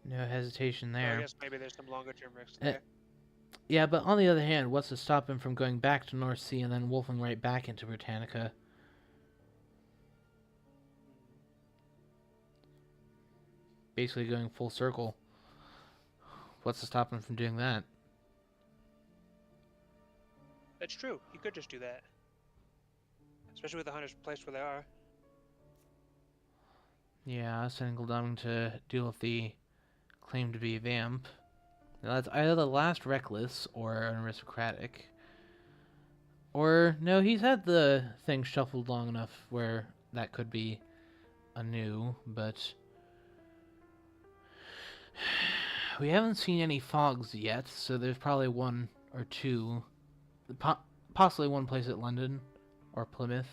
Speaker 1: No hesitation there.
Speaker 2: So I guess maybe there's some longer term risks there.
Speaker 1: Yeah, but on the other hand, what's to stop him from going back to North Sea and then wolfing right back into Britannica? Basically going full circle. What's to stop him from doing that?
Speaker 2: That's true. He could just do that. Especially with the hunters placed where they are.
Speaker 1: Yeah, sending Godalming to deal with the claim to be vamp. Now that's either the last reckless or an aristocratic. Or, no, he's had the thing shuffled long enough where that could be a new, but we haven't seen any fogs yet, so there's probably 1 or 2, possibly 1 place at London or Plymouth.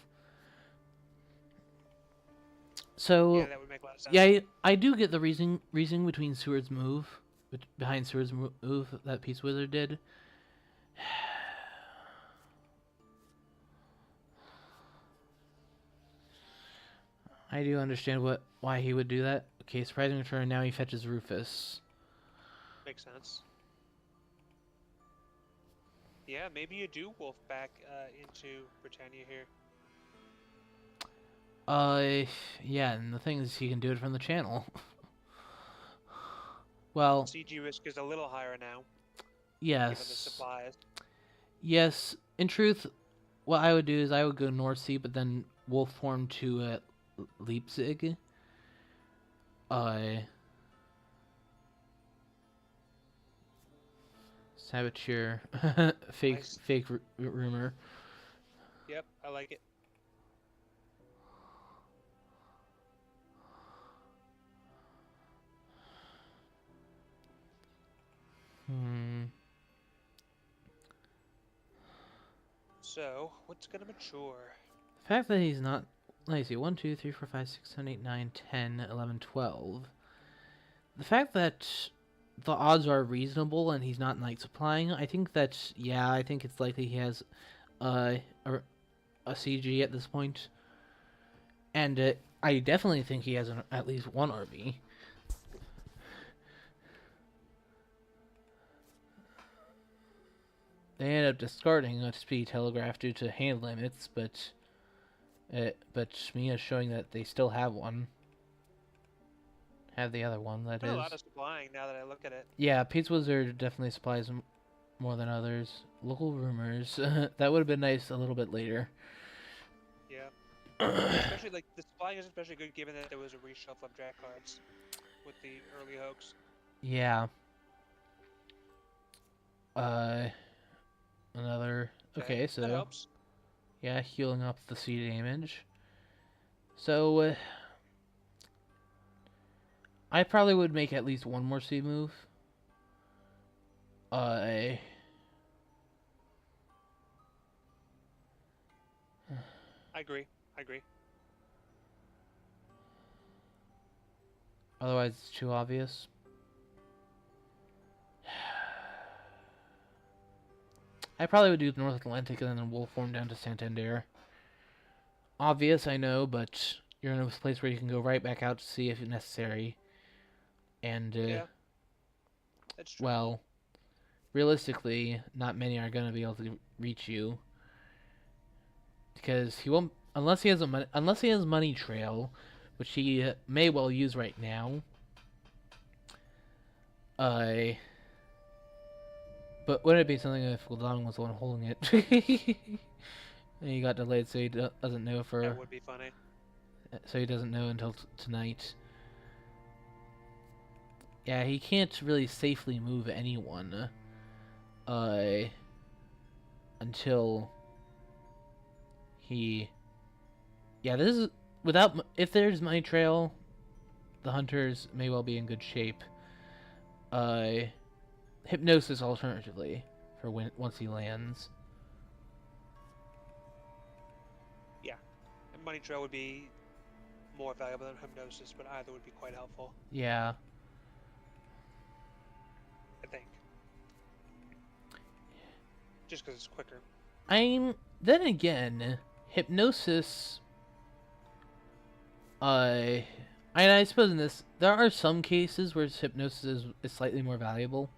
Speaker 1: So
Speaker 2: yeah, that would make a lot of sense.
Speaker 1: Yeah, I do get the reasoning between Seward's move, behind Seward's move that Peace Wizard did. I do understand why he would do that. Okay, surprising return. Now he fetches Rufus.
Speaker 2: Makes sense. Yeah, maybe you do wolf back into Britannia here.
Speaker 1: Yeah, and the thing is, he can do it from the channel. Well,
Speaker 2: CG risk is a little higher now.
Speaker 1: Yes.
Speaker 2: Given the supplies.
Speaker 1: Yes, in truth, what I would do is I would go North Sea, but then wolf form to Leipzig. Saboteur, fake rumor.
Speaker 2: Yep, I like it.
Speaker 1: Hmm.
Speaker 2: So, what's gonna mature?
Speaker 1: The fact that he's not. Let me see. 1, 2, 3, 4, 5, 6, 7, 8, 9, 10, 11, 12. The fact that the odds are reasonable and he's not night supplying, I think that, yeah, I think it's likely he has a, a CG at this point. And I definitely think he has at least one RB. They ended up discarding a speed telegraph due to hand limits, but Mia's showing that they still have one. Have the other one, that
Speaker 2: Been a lot
Speaker 1: is.
Speaker 2: of supplying now that I look at it.
Speaker 1: Yeah, Pizza Wizard definitely supplies more than others. Local rumors. That would have been nice a little bit later.
Speaker 2: Yeah. Especially, like, the supplying is especially good given that there was a reshuffle of draft cards with the early hoax.
Speaker 1: Yeah. Uh, Another. Okay,
Speaker 2: That
Speaker 1: so
Speaker 2: helps.
Speaker 1: yeah, healing up the sea damage. So I probably would make at least one more sea move. Uh,
Speaker 2: I agree. I agree.
Speaker 1: Otherwise, it's too obvious. I probably would do North Atlantic and then Wolf Form down to Santander. Obvious, I know, but you're in a place where you can go right back out to sea if necessary. And,
Speaker 2: Yeah, that's true.
Speaker 1: well, realistically, not many are going to be able to reach you. Because he won't, unless he has Money Trail, which he may well use right now. But wouldn't it be something if Gladon was the one holding it? And he got delayed, so he doesn't know
Speaker 2: That would be funny.
Speaker 1: so he doesn't know until tonight. Yeah, he can't really safely move anyone. Until he. Yeah, this is without. If there's Money Trail, the hunters may well be in good shape. Hypnosis alternatively for once he lands.
Speaker 2: Yeah, and Money Trail would be more valuable than Hypnosis, but either would be quite helpful,
Speaker 1: Yeah.
Speaker 2: I think. Just because it's quicker.
Speaker 1: Then again, Hypnosis. I suppose in this there are some cases where Hypnosis is slightly more valuable.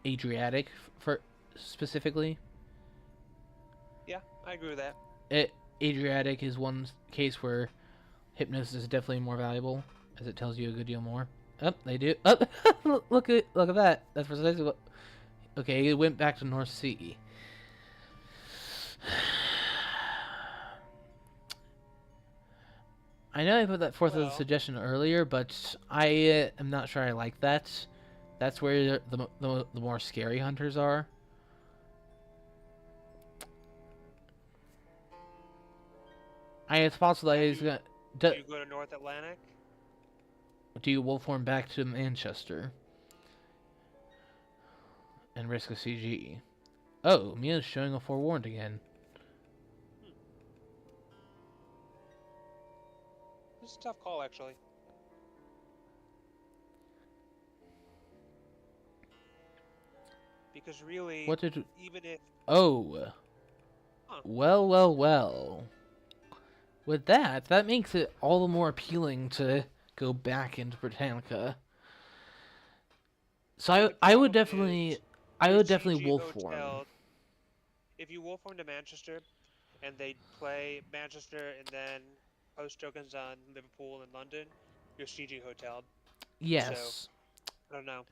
Speaker 1: Adriatic for specifically.
Speaker 2: Yeah, I agree with that.
Speaker 1: Adriatic is one case where Hypnosis is definitely more valuable, as it tells you a good deal more. Oh, they do. Oh, look at that. That's precisely what. Okay, it went back to North Sea. I know I put that forth as a suggestion earlier, but I am not sure I like that. That's where the more scary hunters are. It's possible that he's gonna.
Speaker 2: Do you go to North Atlantic?
Speaker 1: Do you wolf form back to Manchester and risk a CG? Oh, Mia's showing a forewarned again.
Speaker 2: This is a tough call, actually. Because really,
Speaker 1: What did?
Speaker 2: even if...
Speaker 1: Oh.
Speaker 2: Huh.
Speaker 1: Well. With that makes it all the more appealing to go back into Britannica. So I would definitely wolf form.
Speaker 2: If you wolf form to Manchester, and they play Manchester and then post tokens on Liverpool and London, you're CG hoteled.
Speaker 1: Yes.
Speaker 2: So, I don't know.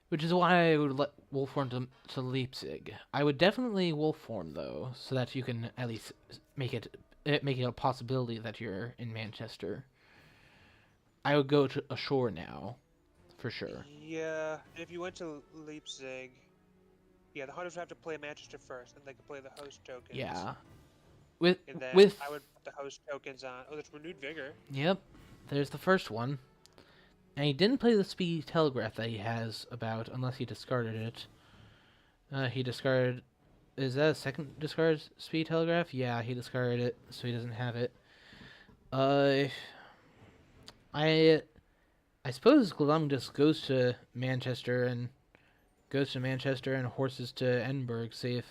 Speaker 1: Which is why I would let wolf form to Leipzig. I would definitely wolf form though, so that you can at least make it a possibility that you're in Manchester. I would go to ashore now, for sure.
Speaker 2: Yeah, and if you went to Leipzig, yeah, the hunters would have to play Manchester first, and they could play the host tokens.
Speaker 1: Yeah.
Speaker 2: I would put the host tokens on. Oh, there's renewed vigor.
Speaker 1: Yep, there's the first one, And he didn't play the speedy telegraph that he has about, unless he discarded it. He discarded. Is that a second discard speed telegraph? Yeah, he discarded it, so he doesn't have it. Uh, I I suppose Glum just goes to Manchester and horses to Edinburgh. See if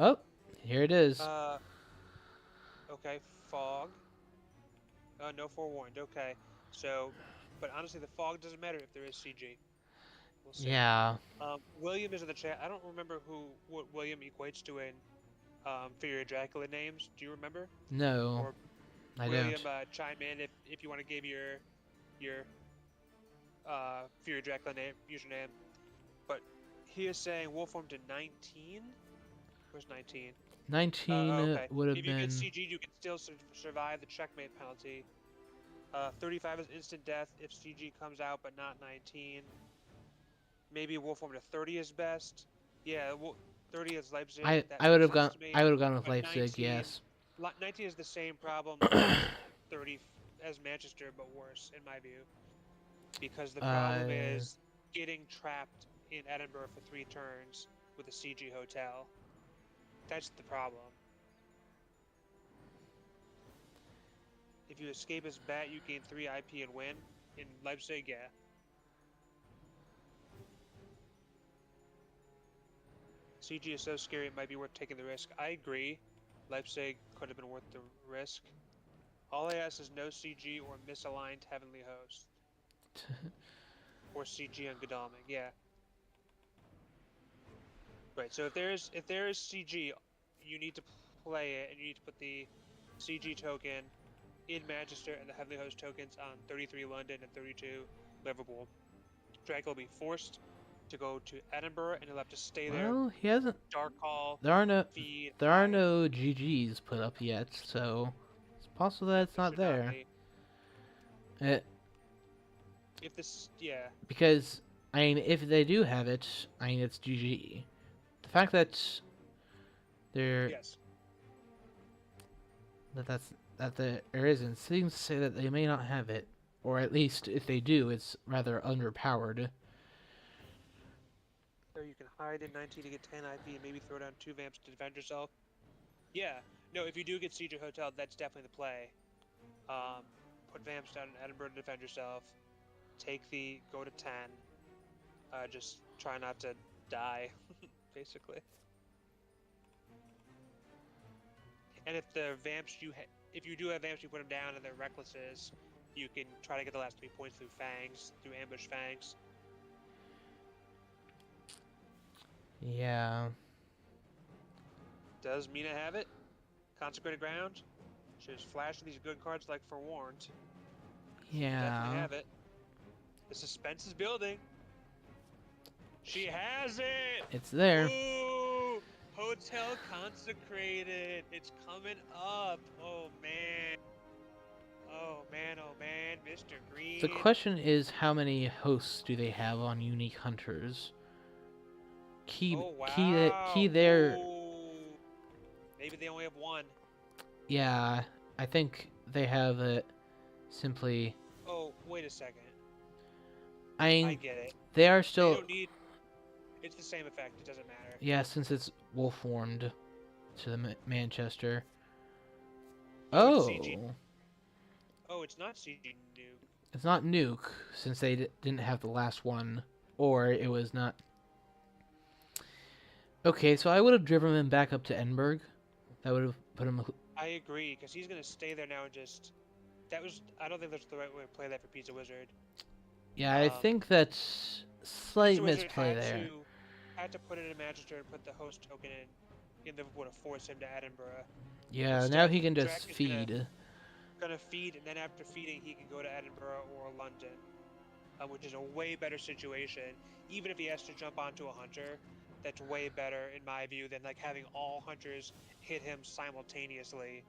Speaker 1: oh, here it is.
Speaker 2: Uh, okay, fog. No forewarned. Okay, so, but honestly, the fog doesn't matter if there is CG. We'll see.
Speaker 1: Yeah,
Speaker 2: William is in the chat. I don't remember what William equates to in for Dracula names. Do you remember?
Speaker 1: no,
Speaker 2: Or
Speaker 1: I
Speaker 2: William,
Speaker 1: don't.
Speaker 2: chime in if you want to give your Fury Dracula name username. But he is saying Wolfram to 19. Where's 19?
Speaker 1: 19
Speaker 2: Okay.
Speaker 1: would have
Speaker 2: If you get
Speaker 1: been.
Speaker 2: CG, you can still survive the checkmate penalty. 35 is instant death if CG comes out, but not 19. Maybe Wolfram to 30 is best. Yeah, 30 is Leipzig. That
Speaker 1: I would
Speaker 2: makes
Speaker 1: have
Speaker 2: sense
Speaker 1: gone.
Speaker 2: to me.
Speaker 1: I would have gone with
Speaker 2: But
Speaker 1: Leipzig. Yes.
Speaker 2: 19 is the same problem as 30 as Manchester, but worse in my view. Because the problem
Speaker 1: uh,
Speaker 2: is getting trapped in Edinburgh for 3 turns with a CG hotel. That's the problem. If you escape as bat, you gain 3 IP and win. In Leipzig, yeah. CG is so scary it might be worth taking the risk. I agree. Leipzig could have been worth the risk. All I ask is no CG or misaligned Heavenly Host. Or CG on Godalming, yeah. Right, so if there is CG, you need to play it, and you need to put the CG token in Manchester and the Heavenly Host tokens on 33 London and 32 Liverpool. Dracula will be forced to go to Edinburgh, and he'll have to stay there.
Speaker 1: well, he hasn't.
Speaker 2: Dark Hall,
Speaker 1: There are no.
Speaker 2: feed,
Speaker 1: There are
Speaker 2: hide.
Speaker 1: no GGs put up yet, so it's possible that it's
Speaker 2: There
Speaker 1: not
Speaker 2: should not
Speaker 1: there.
Speaker 2: be.
Speaker 1: It,
Speaker 2: If this, yeah.
Speaker 1: because I mean, if they do have it, I mean, it's GG. The fact that there
Speaker 2: Yes.
Speaker 1: that there isn't seems to say that they may not have it, or at least if they do, it's rather underpowered.
Speaker 2: So you can hide in 19 to get 10 IP and maybe throw down 2 vamps to defend yourself. Yeah. No, if you do get Siege Hotel, that's definitely the play. Put vamps down in Edinburgh to defend yourself. Go to 10. Just try not to die, basically. And if the vamps if you do have vamps, you put them down and they're recklesses, you can try to get the last 3 points through fangs, through ambush fangs.
Speaker 1: Yeah.
Speaker 2: Does Mina have it? Consecrated Ground? She's flashing these good cards like Forewarned. Definitely
Speaker 1: Yeah.
Speaker 2: have it. The suspense is building. She has it!
Speaker 1: It's there.
Speaker 2: Ooh! Hotel Consecrated! It's coming up! Oh man! Oh man, oh man, Mr. Green!
Speaker 1: The question is, how many hosts do they have on Unique Hunters?
Speaker 2: Oh wow!
Speaker 1: Key there.
Speaker 2: Ooh. Maybe they only have 1.
Speaker 1: Yeah, I think they have it simply.
Speaker 2: Oh, wait a second.
Speaker 1: I mean,
Speaker 2: I get it.
Speaker 1: they are
Speaker 2: They
Speaker 1: still.
Speaker 2: don't need... It's the same effect, it doesn't matter.
Speaker 1: Yeah, since it's wolf formed to the Manchester.
Speaker 2: Oh,
Speaker 1: Oh,
Speaker 2: it's CG. Oh, it's not CG Nuke.
Speaker 1: it's not nuke since they didn't have the last one, or it was not. Okay, so I would have driven him back up to Edinburgh. That would have put him.
Speaker 2: I agree, because he's going to stay there now and just... I don't think that's the right way to play that for Pizza Wizard.
Speaker 1: Yeah, I think that's slight
Speaker 2: Pizza Wizard
Speaker 1: misplay there.
Speaker 2: had to put it in Manchester and put the host token in Liverpool to force him to Edinburgh.
Speaker 1: Yeah,
Speaker 2: Instead,
Speaker 1: now he can
Speaker 2: Drac
Speaker 1: just
Speaker 2: is
Speaker 1: feed.
Speaker 2: Gonna feed, and then after feeding, he can go to Edinburgh or London, which is a way better situation. Even if he has to jump onto a hunter, that's way better in my view than like having all hunters hit him simultaneously.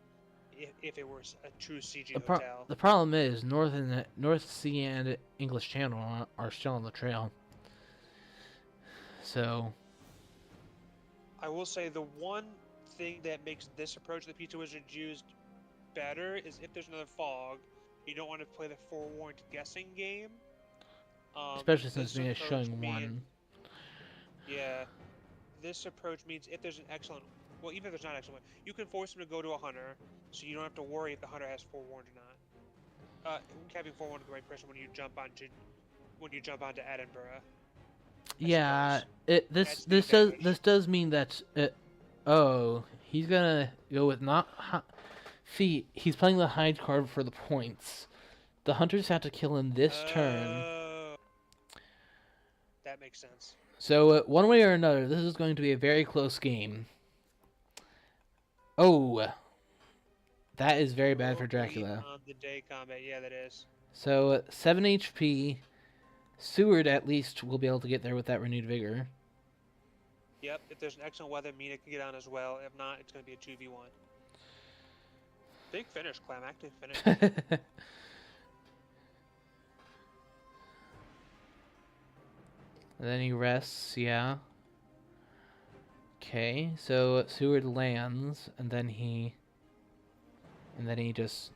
Speaker 2: If it was a true CG hotel.
Speaker 1: The problem is North Sea and English Channel are still on the trail. So
Speaker 2: I will say the one thing that makes this approach that Pizza Wizard used better is if there's another fog, you don't want to play the forewarned guessing game.
Speaker 1: especially since
Speaker 2: This
Speaker 1: me is
Speaker 2: approach
Speaker 1: showing
Speaker 2: means,
Speaker 1: one.
Speaker 2: yeah, this approach means if there's an excellent, well, even if there's not an excellent one, you can force him to go to a hunter, so you don't have to worry if the hunter has forewarned or not. Having forewarned the right person when you jump onto Edinburgh, I
Speaker 1: Yeah,
Speaker 2: suppose.
Speaker 1: this
Speaker 2: That's the
Speaker 1: this
Speaker 2: advantage.
Speaker 1: does mean that oh, he's gonna go with not see, he's playing the hide card for the points. The hunters have to kill him this turn.
Speaker 2: Oh, that makes sense.
Speaker 1: So one way or another, this is going to be a very close game. Oh, that is very bad for
Speaker 2: Roll bleed
Speaker 1: Dracula.
Speaker 2: on the day combat. Yeah, that is.
Speaker 1: So 7 HP. Seward at least will be able to get there with that renewed vigor.
Speaker 2: Yep, if there's an excellent weather, Mina can get on as well. If not, it's going to be a 2v1. Big finish, climactic finish.
Speaker 1: And then he rests, yeah. Okay, so Seward lands, and then he just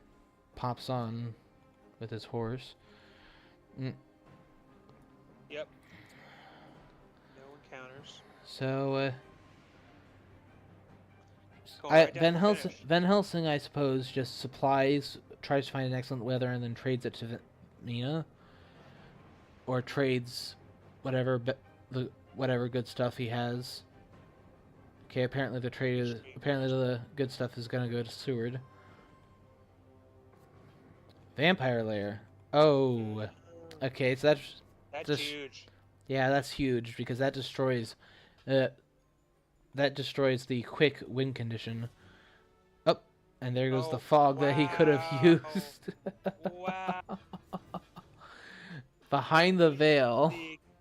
Speaker 1: pops on with his horse.
Speaker 2: Yep. No encounters.
Speaker 1: So
Speaker 2: Going right down
Speaker 1: Van
Speaker 2: to the
Speaker 1: Helsing,
Speaker 2: finish.
Speaker 1: Van Helsing, I suppose, just supplies, tries to find an excellent weather, and then trades it to Mina, or trades whatever whatever good stuff he has. Okay, apparently the good stuff is gonna go to Seward. Vampire Lair. Oh, okay, so
Speaker 2: That's
Speaker 1: just
Speaker 2: huge.
Speaker 1: yeah, that's huge because uh, that destroys the quick win condition. Oh, and there goes the
Speaker 2: Oh,
Speaker 1: fog that he could have
Speaker 2: wow.
Speaker 1: used.
Speaker 2: Wow.
Speaker 1: Behind the veil.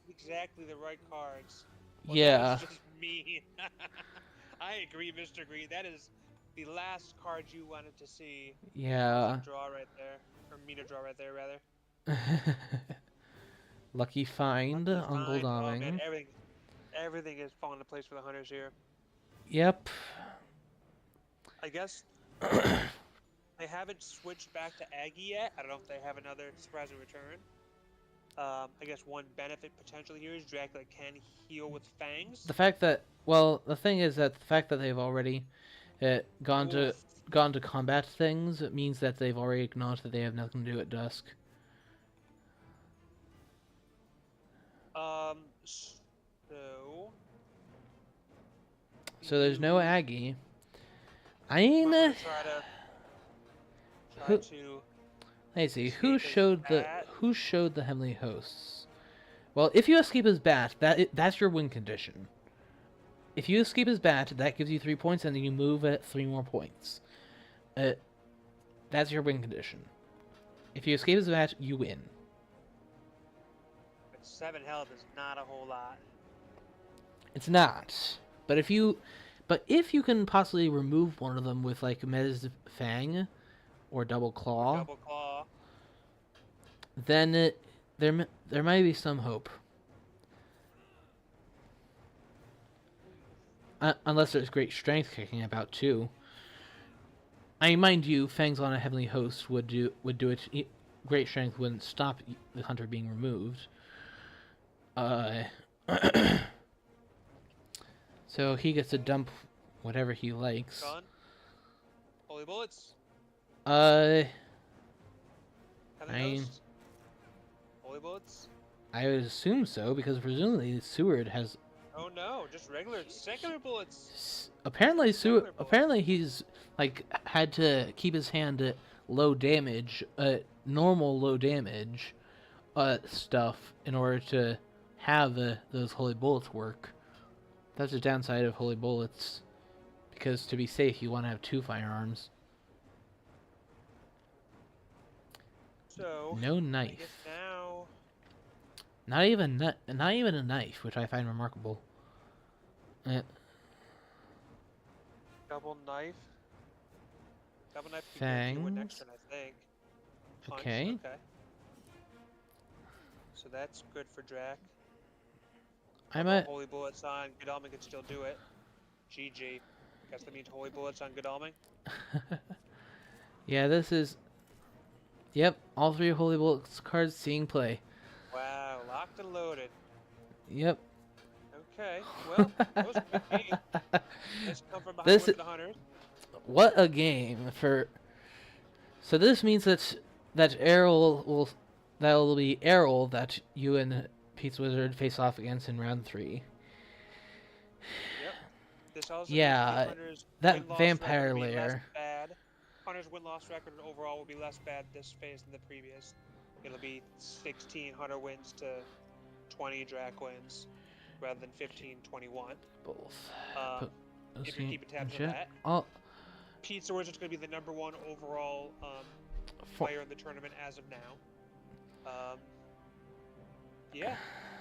Speaker 2: Exactly the right cards. Well,
Speaker 1: Yeah.
Speaker 2: that was just mean. I agree, Mr. Green. That is the last card you wanted to see.
Speaker 1: Yeah.
Speaker 2: Draw right there. Or me to draw right there, rather.
Speaker 1: Lucky find,
Speaker 2: Lucky
Speaker 1: Uncle
Speaker 2: find. Oh, man,
Speaker 1: Domming.
Speaker 2: everything is falling into place for the hunters here.
Speaker 1: Yep.
Speaker 2: I guess they haven't switched back to Aggie yet. I don't know if they have another surprising return. I guess one benefit potentially here is Dracula can heal with fangs.
Speaker 1: The fact that the thing is that the fact that they've already gone to combat things means that they've already acknowledged that they have nothing to do at dusk. So there's no Aggie. I mean,
Speaker 2: try to.
Speaker 1: Let's see who showed the heavenly hosts. Well, if you escape his bat, that's your win condition. If you escape his bat, that gives you 3 points, and then you move at 3 more points. That's your win condition. If you escape his bat, you win.
Speaker 2: But 7 health is not a whole lot.
Speaker 1: It's not. But if you can possibly remove one of them with like Mez Fang or Double Claw, then there might be some hope. Unless there's great strength kicking about too. I mean, mind you, Fangs on a heavenly host would do it. Great strength wouldn't stop the hunter being removed. So he gets to dump whatever he likes.
Speaker 2: Gun? Holy bullets?
Speaker 1: I
Speaker 2: mean, holy bullets?
Speaker 1: I would assume so, because presumably Seward has.
Speaker 2: Oh no, just regular secular bullets.
Speaker 1: Apparently Apparently he's like had to keep his hand at low damage, normal low damage, stuff in order to have those holy bullets work. That's the downside of holy bullets, because to be safe, you want to have 2 firearms.
Speaker 2: So
Speaker 1: no knife.
Speaker 2: Now.
Speaker 1: Not even a knife, which I find remarkable.
Speaker 2: Double knife. Double knife.
Speaker 1: Fangs.
Speaker 2: Next turn, I think. Punch.
Speaker 1: Okay.
Speaker 2: So that's good for Drac.
Speaker 1: I'm at
Speaker 2: holy bullets on Godalming can still do it. GG. Guess that means holy bullets on Godalming.
Speaker 1: Yeah, this is. Yep, all 3 holy bullets cards seeing play.
Speaker 2: Wow, Locked and loaded.
Speaker 1: Yep.
Speaker 2: Okay. Well, that was a quick game. Let's come from behind
Speaker 1: This
Speaker 2: with the hunters.
Speaker 1: what a game for. So this means that Errol will be Errol that you and Pizza Wizard face off against in round 3.
Speaker 2: Yep. This also means the
Speaker 1: Yeah,
Speaker 2: hunters'
Speaker 1: that
Speaker 2: win-loss record
Speaker 1: vampire
Speaker 2: will be less
Speaker 1: lair.
Speaker 2: bad. Hunter's win-loss record overall will be less bad this phase than the previous. It'll be 16 Hunter wins to 20 Drac wins, rather than 15-21.
Speaker 1: Both.
Speaker 2: If you're keeping tabs on that. Pizza Wizard's going to be the #1 overall player in the tournament as of now. Yeah,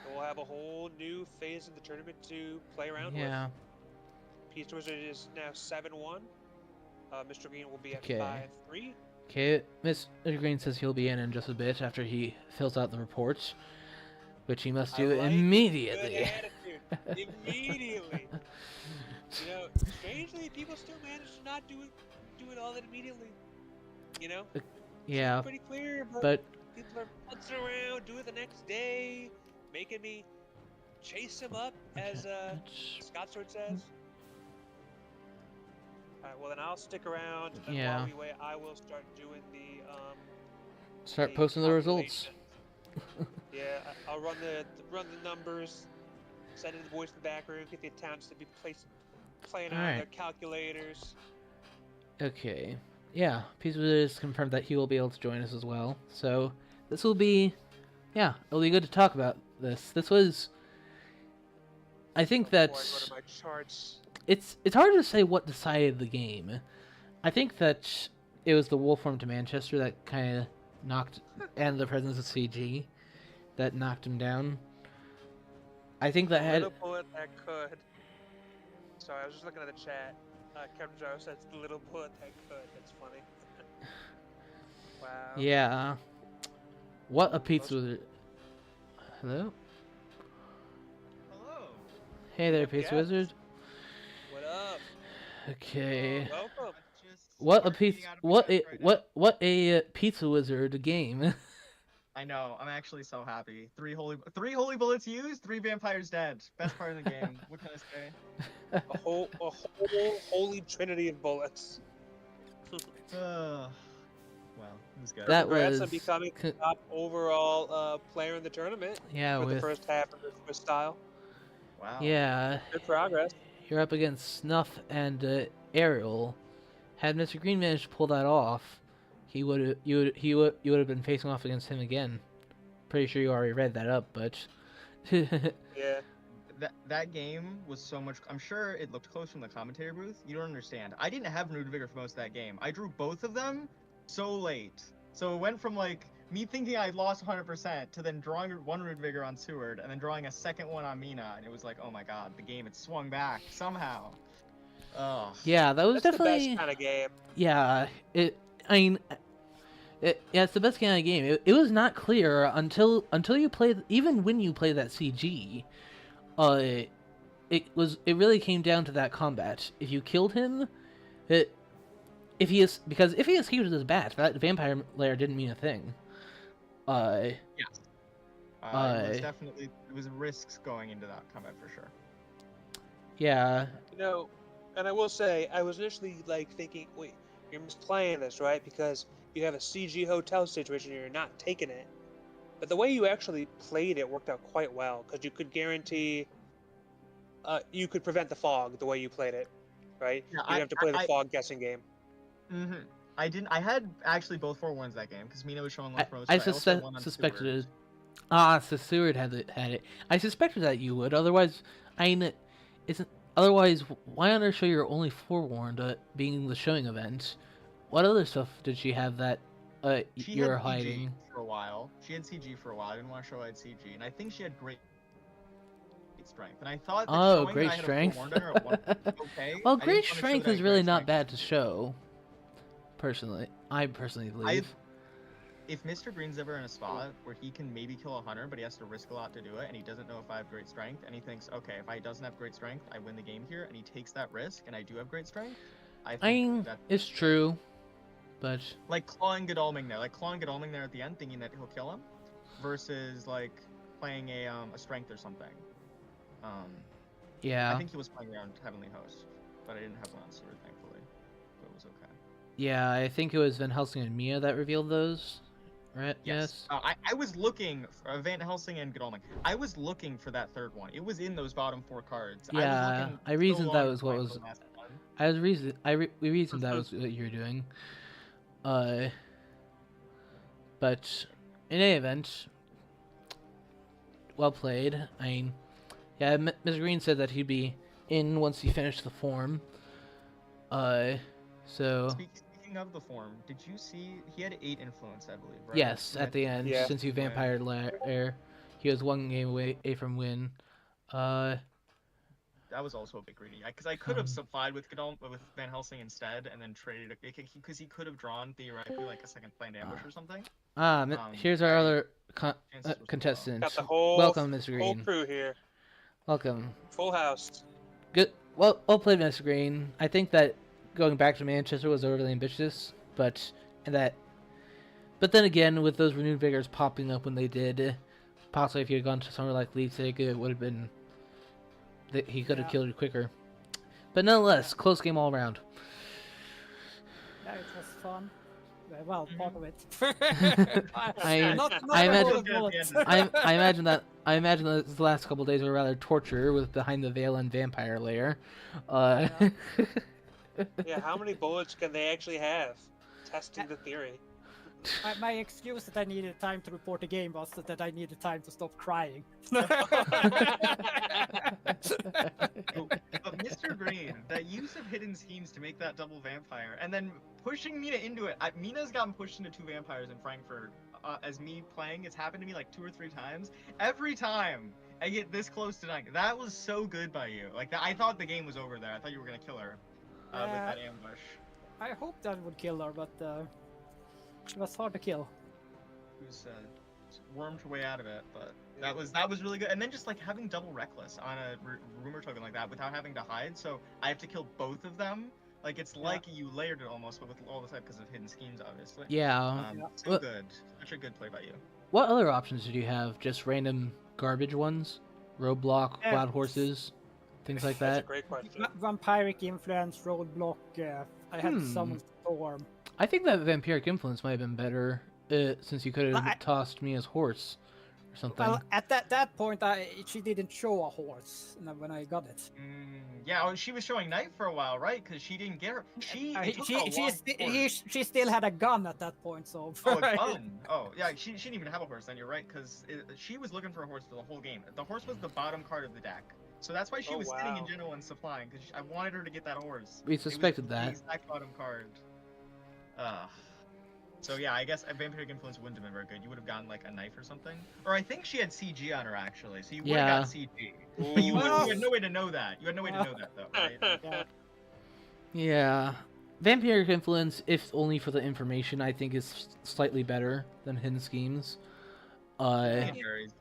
Speaker 2: we'll have a whole new phase in the tournament to play around with. Pizza Wizard is now 7-1. Mistergreen will be at 5-3.
Speaker 1: Okay, Mr. Green says he'll be in just a bit after he fills out the reports, which he must do immediately.
Speaker 2: Good attitude. Immediately. You know, strangely, people still manage to not do it all that immediately. You know?
Speaker 1: Yeah.
Speaker 2: It's pretty clear,
Speaker 1: but
Speaker 2: people are putzing around, do it the next day, making me chase him up, as Scott Sword says. Alright, well then I'll stick around, and while we wait, I will start doing the
Speaker 1: start posting the results.
Speaker 2: Yeah, I'll run the numbers, send in the voice in the back room, get the accounts to be playing on their calculators.
Speaker 1: Okay. Yeah, Pizza has confirmed that he will be able to join us as well. So this will be, it'll be good to talk about this. This was, I think that
Speaker 2: my charts.
Speaker 1: It's hard to say what decided the game. I think that it was the Wolfram to Manchester that kind of knocked, and the presence of CG that knocked him down. I think that had.
Speaker 2: Little bullet that could. Sorry, I was just looking at the chat. Captain Jarro says the little bullet that could. That's funny. Wow.
Speaker 1: Yeah. What a pizza wizard. Hello?
Speaker 3: Hello.
Speaker 1: Hey there, pizza wizard.
Speaker 2: What up?
Speaker 1: Okay.
Speaker 2: Welcome.
Speaker 1: What a pizza wizard game.
Speaker 3: I know. I'm actually so happy. Three holy bullets used, 3 vampires dead. Best part of the game. What can I say?
Speaker 2: A whole holy trinity of bullets.
Speaker 3: Well, it was good.
Speaker 1: That
Speaker 2: Congrats
Speaker 1: was
Speaker 2: on becoming the top overall player in the tournament.
Speaker 1: Yeah,
Speaker 2: for
Speaker 1: with
Speaker 2: the first half of the Swiss style.
Speaker 3: Wow.
Speaker 1: Yeah.
Speaker 2: Good progress.
Speaker 1: You're up against Snuff and Ariel. Had Mr. Green managed to pull that off, you would have been facing off against him again. Pretty sure you already read that up, but
Speaker 2: yeah.
Speaker 3: That game was so much. I'm sure it looked close from the commentary booth. You don't understand. I didn't have Root Vigor for most of that game. I drew both of them so late. So it went from like me thinking I lost 100% to then drawing one Root Vigor on Seward and then drawing a second one on Mina, and it was like, oh my god, the game had swung back somehow. Oh.
Speaker 1: Yeah, that was definitely
Speaker 2: the best kind of game.
Speaker 1: Yeah, it's the best kind of game. It was not clear until you played, even when you played that CG. It really came down to that combat. If you killed him, if he escaped with his bat, that vampire lair didn't mean a thing.
Speaker 3: Yes. It was risks going into that combat for sure.
Speaker 1: Yeah.
Speaker 2: And I will say, I was initially like thinking, wait, you're misplaying this, right? Because you have a CG hotel situation and you're not taking it. But the way you actually played it worked out quite well, because you could guarantee, you could prevent the fog the way you played it, right?
Speaker 3: Yeah,
Speaker 2: you have to play the fog guessing game.
Speaker 3: Mm-hmm. I had actually both 4-1s that game, because Mina was showing off most.
Speaker 1: I suspected it. So Seward had it. I suspected that you would. Otherwise, Otherwise, why on earth show you're only forewarned, being the showing event? What other stuff did she have that you're hiding?
Speaker 3: CG for a while. She had CG for a while. I didn't want to show I had CG, and I think she had great strength. And I thought that
Speaker 1: great strength.
Speaker 3: Okay.
Speaker 1: Well, great strength is really not bad to show. I personally believe.
Speaker 3: If Mr. Green's ever in a spot where he can maybe kill a hunter, but he has to risk a lot to do it, and he doesn't know if I have great strength, and he thinks, okay, if I doesn't have great strength, I win the game here, and he takes that risk, and I do have great strength, I think
Speaker 1: it's true, but
Speaker 3: like clawing Godalming there at the end, thinking that he'll kill him, versus like playing a strength or something. I
Speaker 1: Yeah.
Speaker 3: think he was playing around Heavenly Host, but I didn't have one on Sword, thankfully. But it was okay.
Speaker 1: Yeah, I think it was Van Helsing and Mia that revealed those, right? Yes.
Speaker 3: I was looking for Van Helsing and Godalming. I was looking for that third one. It was in those bottom 4 cards.
Speaker 1: Yeah, I reasoned that was what was. We reasoned that was what you were doing. But in any event, well played. I mean, yeah, Mr. Green said that he'd be in once he finished the form. So.
Speaker 3: Speaking of the form, did you see he had 8 influence, I believe, right?
Speaker 1: Yes, at the end,
Speaker 2: Yeah.
Speaker 1: since you vampired Lair, he was 1 game away from win.
Speaker 3: That was also a bit greedy, because I could have supplied with with Van Helsing instead, and then traded because he could have drawn theoretically like a second planned ambush or something.
Speaker 1: Here's our other contestant.
Speaker 2: Got the whole
Speaker 1: Welcome, Mr.
Speaker 2: whole
Speaker 1: Green.
Speaker 2: crew here.
Speaker 1: Welcome.
Speaker 2: Full house.
Speaker 1: Good. Well played, Mr. Green. I think that going back to Manchester was overly ambitious, but then again, with those renewed vigors popping up when they did, possibly if you had gone to somewhere like Leipzig, it would have been. He could have killed you quicker. But nonetheless, close game all around.
Speaker 4: Yeah, it was fun. Well, part of it.
Speaker 1: I imagine that the last couple of days were rather torture with Behind the Veil and Vampire Lair.
Speaker 2: Yeah, how many bullets can they actually have? Testing the theory.
Speaker 4: My excuse that I needed time to report the game was that I needed time to stop crying.
Speaker 3: But Mr. Green, that use of hidden schemes to make that double vampire, and then pushing Mina into it. Mina's gotten pushed into 2 vampires in Frankfurt. As me playing, it's happened to me like 2 or 3 times. Every time I get this close to dying, that was so good by you. Like I thought the game was over there. I thought you were gonna kill her with that ambush.
Speaker 4: I hoped that would kill her, but it was hard to kill.
Speaker 3: It was wormed her way out of it, but that was really good. And then just like having double reckless on a rumor token like that without having to hide, so I have to kill both of them. Like it's like you layered it almost, but with all the time because of hidden schemes, obviously.
Speaker 1: Yeah.
Speaker 3: So good. Such a good play by you.
Speaker 1: What other options did you have? Just random garbage ones? Roadblock, wild horses, things like
Speaker 2: That's
Speaker 1: that?
Speaker 2: a great question.
Speaker 4: Vampiric influence, roadblock. I had someone storm.
Speaker 1: I think that Vampiric Influence might have been better, since you could have tossed me as horse or something.
Speaker 4: Well, at that point, she didn't show a horse when I got it.
Speaker 3: Yeah, she was showing knife for a while, right? Because she didn't get her. She
Speaker 4: still had a gun at that point, so.
Speaker 3: Oh, a gun. Oh, yeah, she didn't even have a horse then. You're right, because she was looking for a horse for the whole game. The horse was the bottom card of the deck. So that's why she was sitting in Genoa and supplying, because I wanted her to get that horse.
Speaker 1: We suspected that.
Speaker 3: The exact bottom card. So yeah, I guess a Vampiric Influence wouldn't have been very good. You would have gotten like a knife or something. Or I think she had CG on her actually, so you would have got CG. But you had no way to know that. You had no way to know that though, right?
Speaker 1: Yeah. Vampiric Influence, if only for the information, I think is slightly better than Hidden Schemes.
Speaker 3: I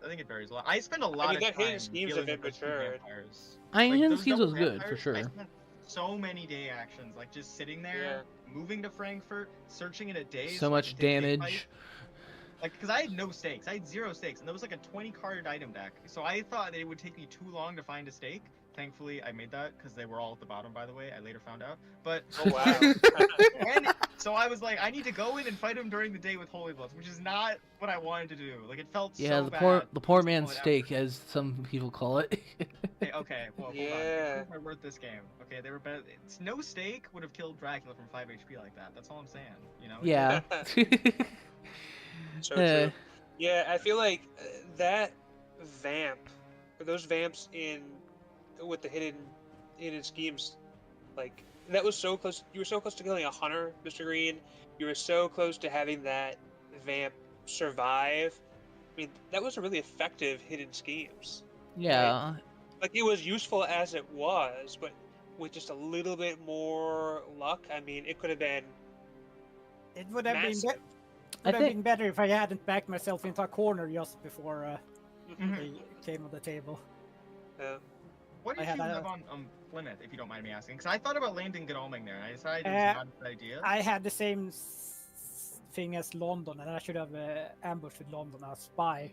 Speaker 3: think it varies a lot. I spend a lot of time
Speaker 2: Hidden Schemes
Speaker 3: dealing
Speaker 2: have
Speaker 3: with those two
Speaker 2: matured.
Speaker 3: vampires.
Speaker 1: I mean, Hidden
Speaker 3: those
Speaker 1: Schemes
Speaker 3: double
Speaker 1: was good, for
Speaker 3: vampires,
Speaker 1: sure.
Speaker 3: I spent so many day actions, like just sitting there, moving to Frankfurt, searching in a day.
Speaker 1: So much damage.
Speaker 3: Like, because I had no stakes. I had 0 stakes, and there was like a 20-card item deck. So I thought it would take me too long to find a stake. Thankfully, I made that, because they were all at the bottom, by the way. I later found out. But,
Speaker 2: oh, wow.
Speaker 3: and so I was like, I need to go in and fight him during the day with Holy Bloods, which is not what I wanted to do. Like, it felt so bad.
Speaker 1: The poor man's stake, as some people call it.
Speaker 3: Okay, well, hold on. Prove my worth this game. Okay, they were better. No stake would have killed Dracula from 5 HP like that. That's all I'm saying. You know?
Speaker 1: Yeah.
Speaker 2: So true. Yeah, I feel like that vamp, or those vamps with the hidden schemes, like that was so close. You were so close to killing a hunter, Mr. Green. You were so close to having that vamp survive. I mean, that was a really effective hidden schemes.
Speaker 1: Yeah.
Speaker 2: Right? Like it was useful as it was, but with just a little bit more luck, I mean, it could have been.
Speaker 4: It would have
Speaker 2: massive.
Speaker 4: been better if I hadn't backed myself into a corner just before they came on the table.
Speaker 3: What did you have on Plymouth, if you don't mind me asking? Because I thought about landing Godalming there, and I decided it was not a good idea.
Speaker 4: I had the same thing as London, and I should have ambushed with London as spy.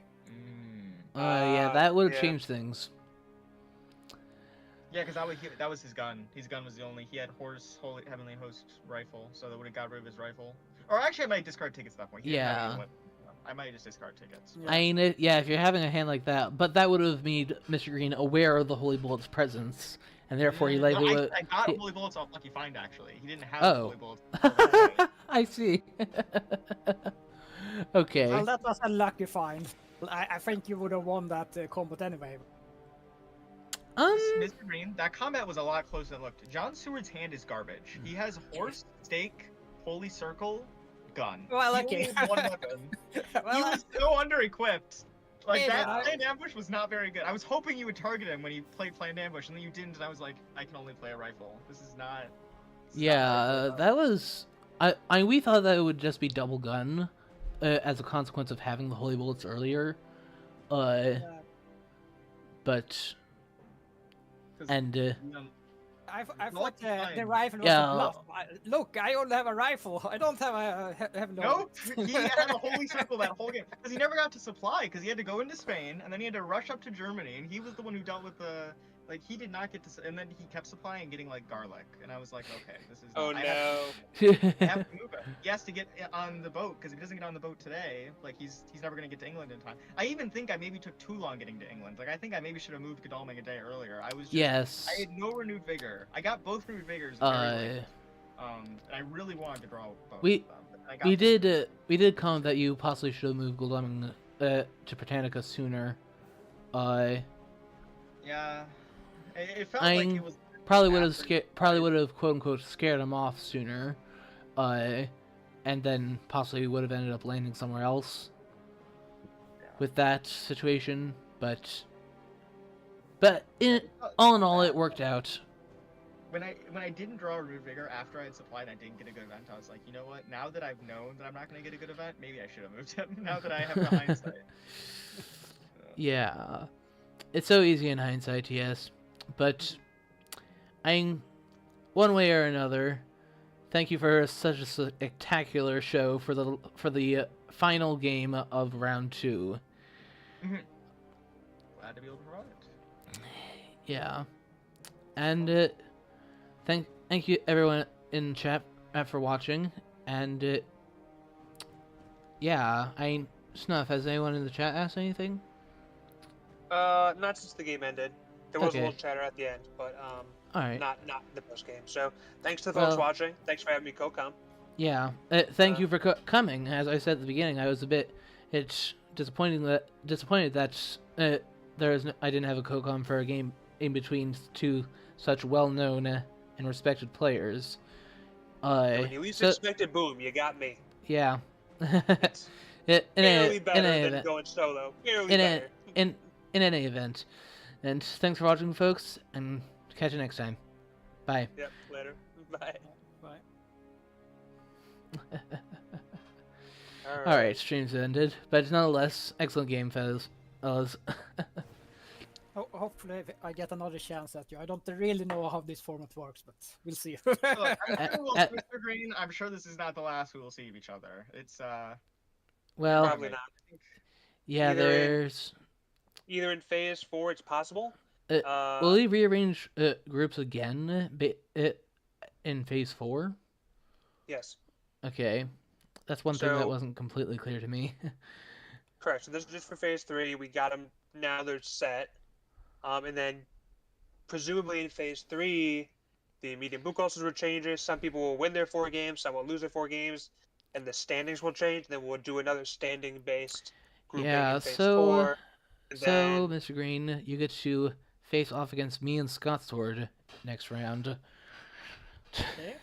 Speaker 1: Yeah, that would have
Speaker 2: yeah.
Speaker 1: changed things.
Speaker 3: Yeah, because that was his gun. His gun was the only. He had Horse Holy Heavenly Host rifle, so that would have got rid of his rifle. Or actually, I might discard tickets at that point. He didn't have
Speaker 1: Yeah.
Speaker 3: any weapons. I might just discard tickets.
Speaker 4: Yeah.
Speaker 1: I mean, yeah, if you're having a hand like that, but that would have made Mr. Green aware of the Holy Bullet's presence, and therefore he likely would.
Speaker 3: I got Holy Bullets off Lucky Find, actually. He didn't have
Speaker 1: Oh.
Speaker 3: Holy Bullets. the whole way.
Speaker 1: I see. Okay.
Speaker 4: Well, that was a lucky find. I think you would have won that combat anyway.
Speaker 3: Mr. Green, that combat was a lot closer than it looked. John Seward's hand is garbage. He has Horse, Stake, Holy Circle, Gun.
Speaker 4: Well,
Speaker 3: He
Speaker 4: okay.
Speaker 3: only had one weapon. He
Speaker 4: Well,
Speaker 3: was so under-equipped. Like,
Speaker 4: Hey,
Speaker 3: that
Speaker 4: but
Speaker 3: planned ambush was not very good. I was hoping you would target him when he played planned ambush, and then you didn't, and I was like, I can only play a rifle. This is not...
Speaker 1: Yeah, that was. We thought that it would just be double gun, as a consequence of having the Holy Bullets earlier. But. And.
Speaker 4: I thought
Speaker 3: Lucky
Speaker 4: the
Speaker 3: Find.
Speaker 4: rifle was
Speaker 1: Yeah.
Speaker 4: a bluff. Look, I only have a rifle. I don't have no.
Speaker 3: Nope. He had a Holy Circle that whole game because he never got to supply because he had to go into Spain and then he had to rush up to Germany and he was the one who dealt with the he did not get to and then he kept supplying and getting like garlic and I was like, okay, this is
Speaker 2: Oh
Speaker 3: I
Speaker 2: no.
Speaker 3: have to move him. He has to get on the boat because if he doesn't get on the boat today, like he's never gonna get to England in time. I even think I maybe took too long getting to England. Like I think I maybe should have moved Godalming a day earlier. I was just,
Speaker 1: Yes.
Speaker 3: I had no renewed vigor. I got both renewed vigors. Very late. And I really wanted to draw both.
Speaker 1: We-
Speaker 3: of them, but I got
Speaker 1: We
Speaker 3: them.
Speaker 1: did comment that you possibly should have moved Godalming to Britannica sooner.
Speaker 3: Yeah, it felt
Speaker 1: I
Speaker 3: like it was
Speaker 1: probably would have
Speaker 3: after-
Speaker 1: quote unquote scared him off sooner, and then possibly would have ended up landing somewhere else with that situation. But all in all, it worked out.
Speaker 3: When I didn't draw a renewed vigor after I had supplied and I didn't get a good event, I was like, you know what? Now that I've known that I'm not going to get a good event, maybe I should have moved him. Now that I have the hindsight.
Speaker 1: Yeah, it's so easy in hindsight, yes. But one way or another, thank you for such a spectacular show for the final game of round 2.
Speaker 3: Glad to be able to draw it.
Speaker 1: Yeah, and thank you everyone in chat for watching, and yeah, Snuff, has anyone in the chat asked anything?
Speaker 2: Not since the game ended. There was
Speaker 1: Okay.
Speaker 2: a little chatter at the end, but
Speaker 1: All right.
Speaker 2: not the post game. So thanks to the folks
Speaker 1: Well-
Speaker 2: watching. Thanks for having me co-com.
Speaker 1: Yeah, thank you for coming. As I said at the beginning, I was a bit disappointed that I didn't have a co-com for a game in between two such well-known and respected players.
Speaker 2: When you least expected, boom, you got me.
Speaker 1: Yeah.
Speaker 2: It's
Speaker 1: in
Speaker 2: barely
Speaker 1: any
Speaker 2: better than
Speaker 1: event,
Speaker 2: going solo. Barely
Speaker 1: in
Speaker 2: better.
Speaker 1: in any event, and thanks for watching, folks, and catch you next time. Bye.
Speaker 2: Yep. Later. Bye.
Speaker 4: Bye.
Speaker 1: All right, stream's ended, but nonetheless, excellent game, fellas.
Speaker 4: Hopefully I get another chance at you. I don't really know how this format works, but we'll see.
Speaker 3: Look, Mr. Green, I'm sure this is not the last we will see of each other. It's
Speaker 1: Well,
Speaker 2: Probably not.
Speaker 1: yeah,
Speaker 2: Either in-
Speaker 1: there's.
Speaker 2: Either in phase 4, it's possible.
Speaker 1: Will we rearrange groups again in phase 4?
Speaker 2: Yes.
Speaker 1: Okay, that's one thing that
Speaker 2: So-
Speaker 1: wasn't completely clear to me.
Speaker 2: Correct. So this is just for phase 3. We got them now. They're set. And then presumably in phase 3, the medium book also will changes. Some people will win their 4 games. Some will lose their 4 games, and the standings will change. Then we'll do another standing-based grouping
Speaker 1: Yeah,
Speaker 2: in phase
Speaker 1: so-
Speaker 2: 4. And
Speaker 1: So,
Speaker 2: then,
Speaker 1: Mr. Green, you get to face off against me and Scott Sword next round.
Speaker 4: Okay.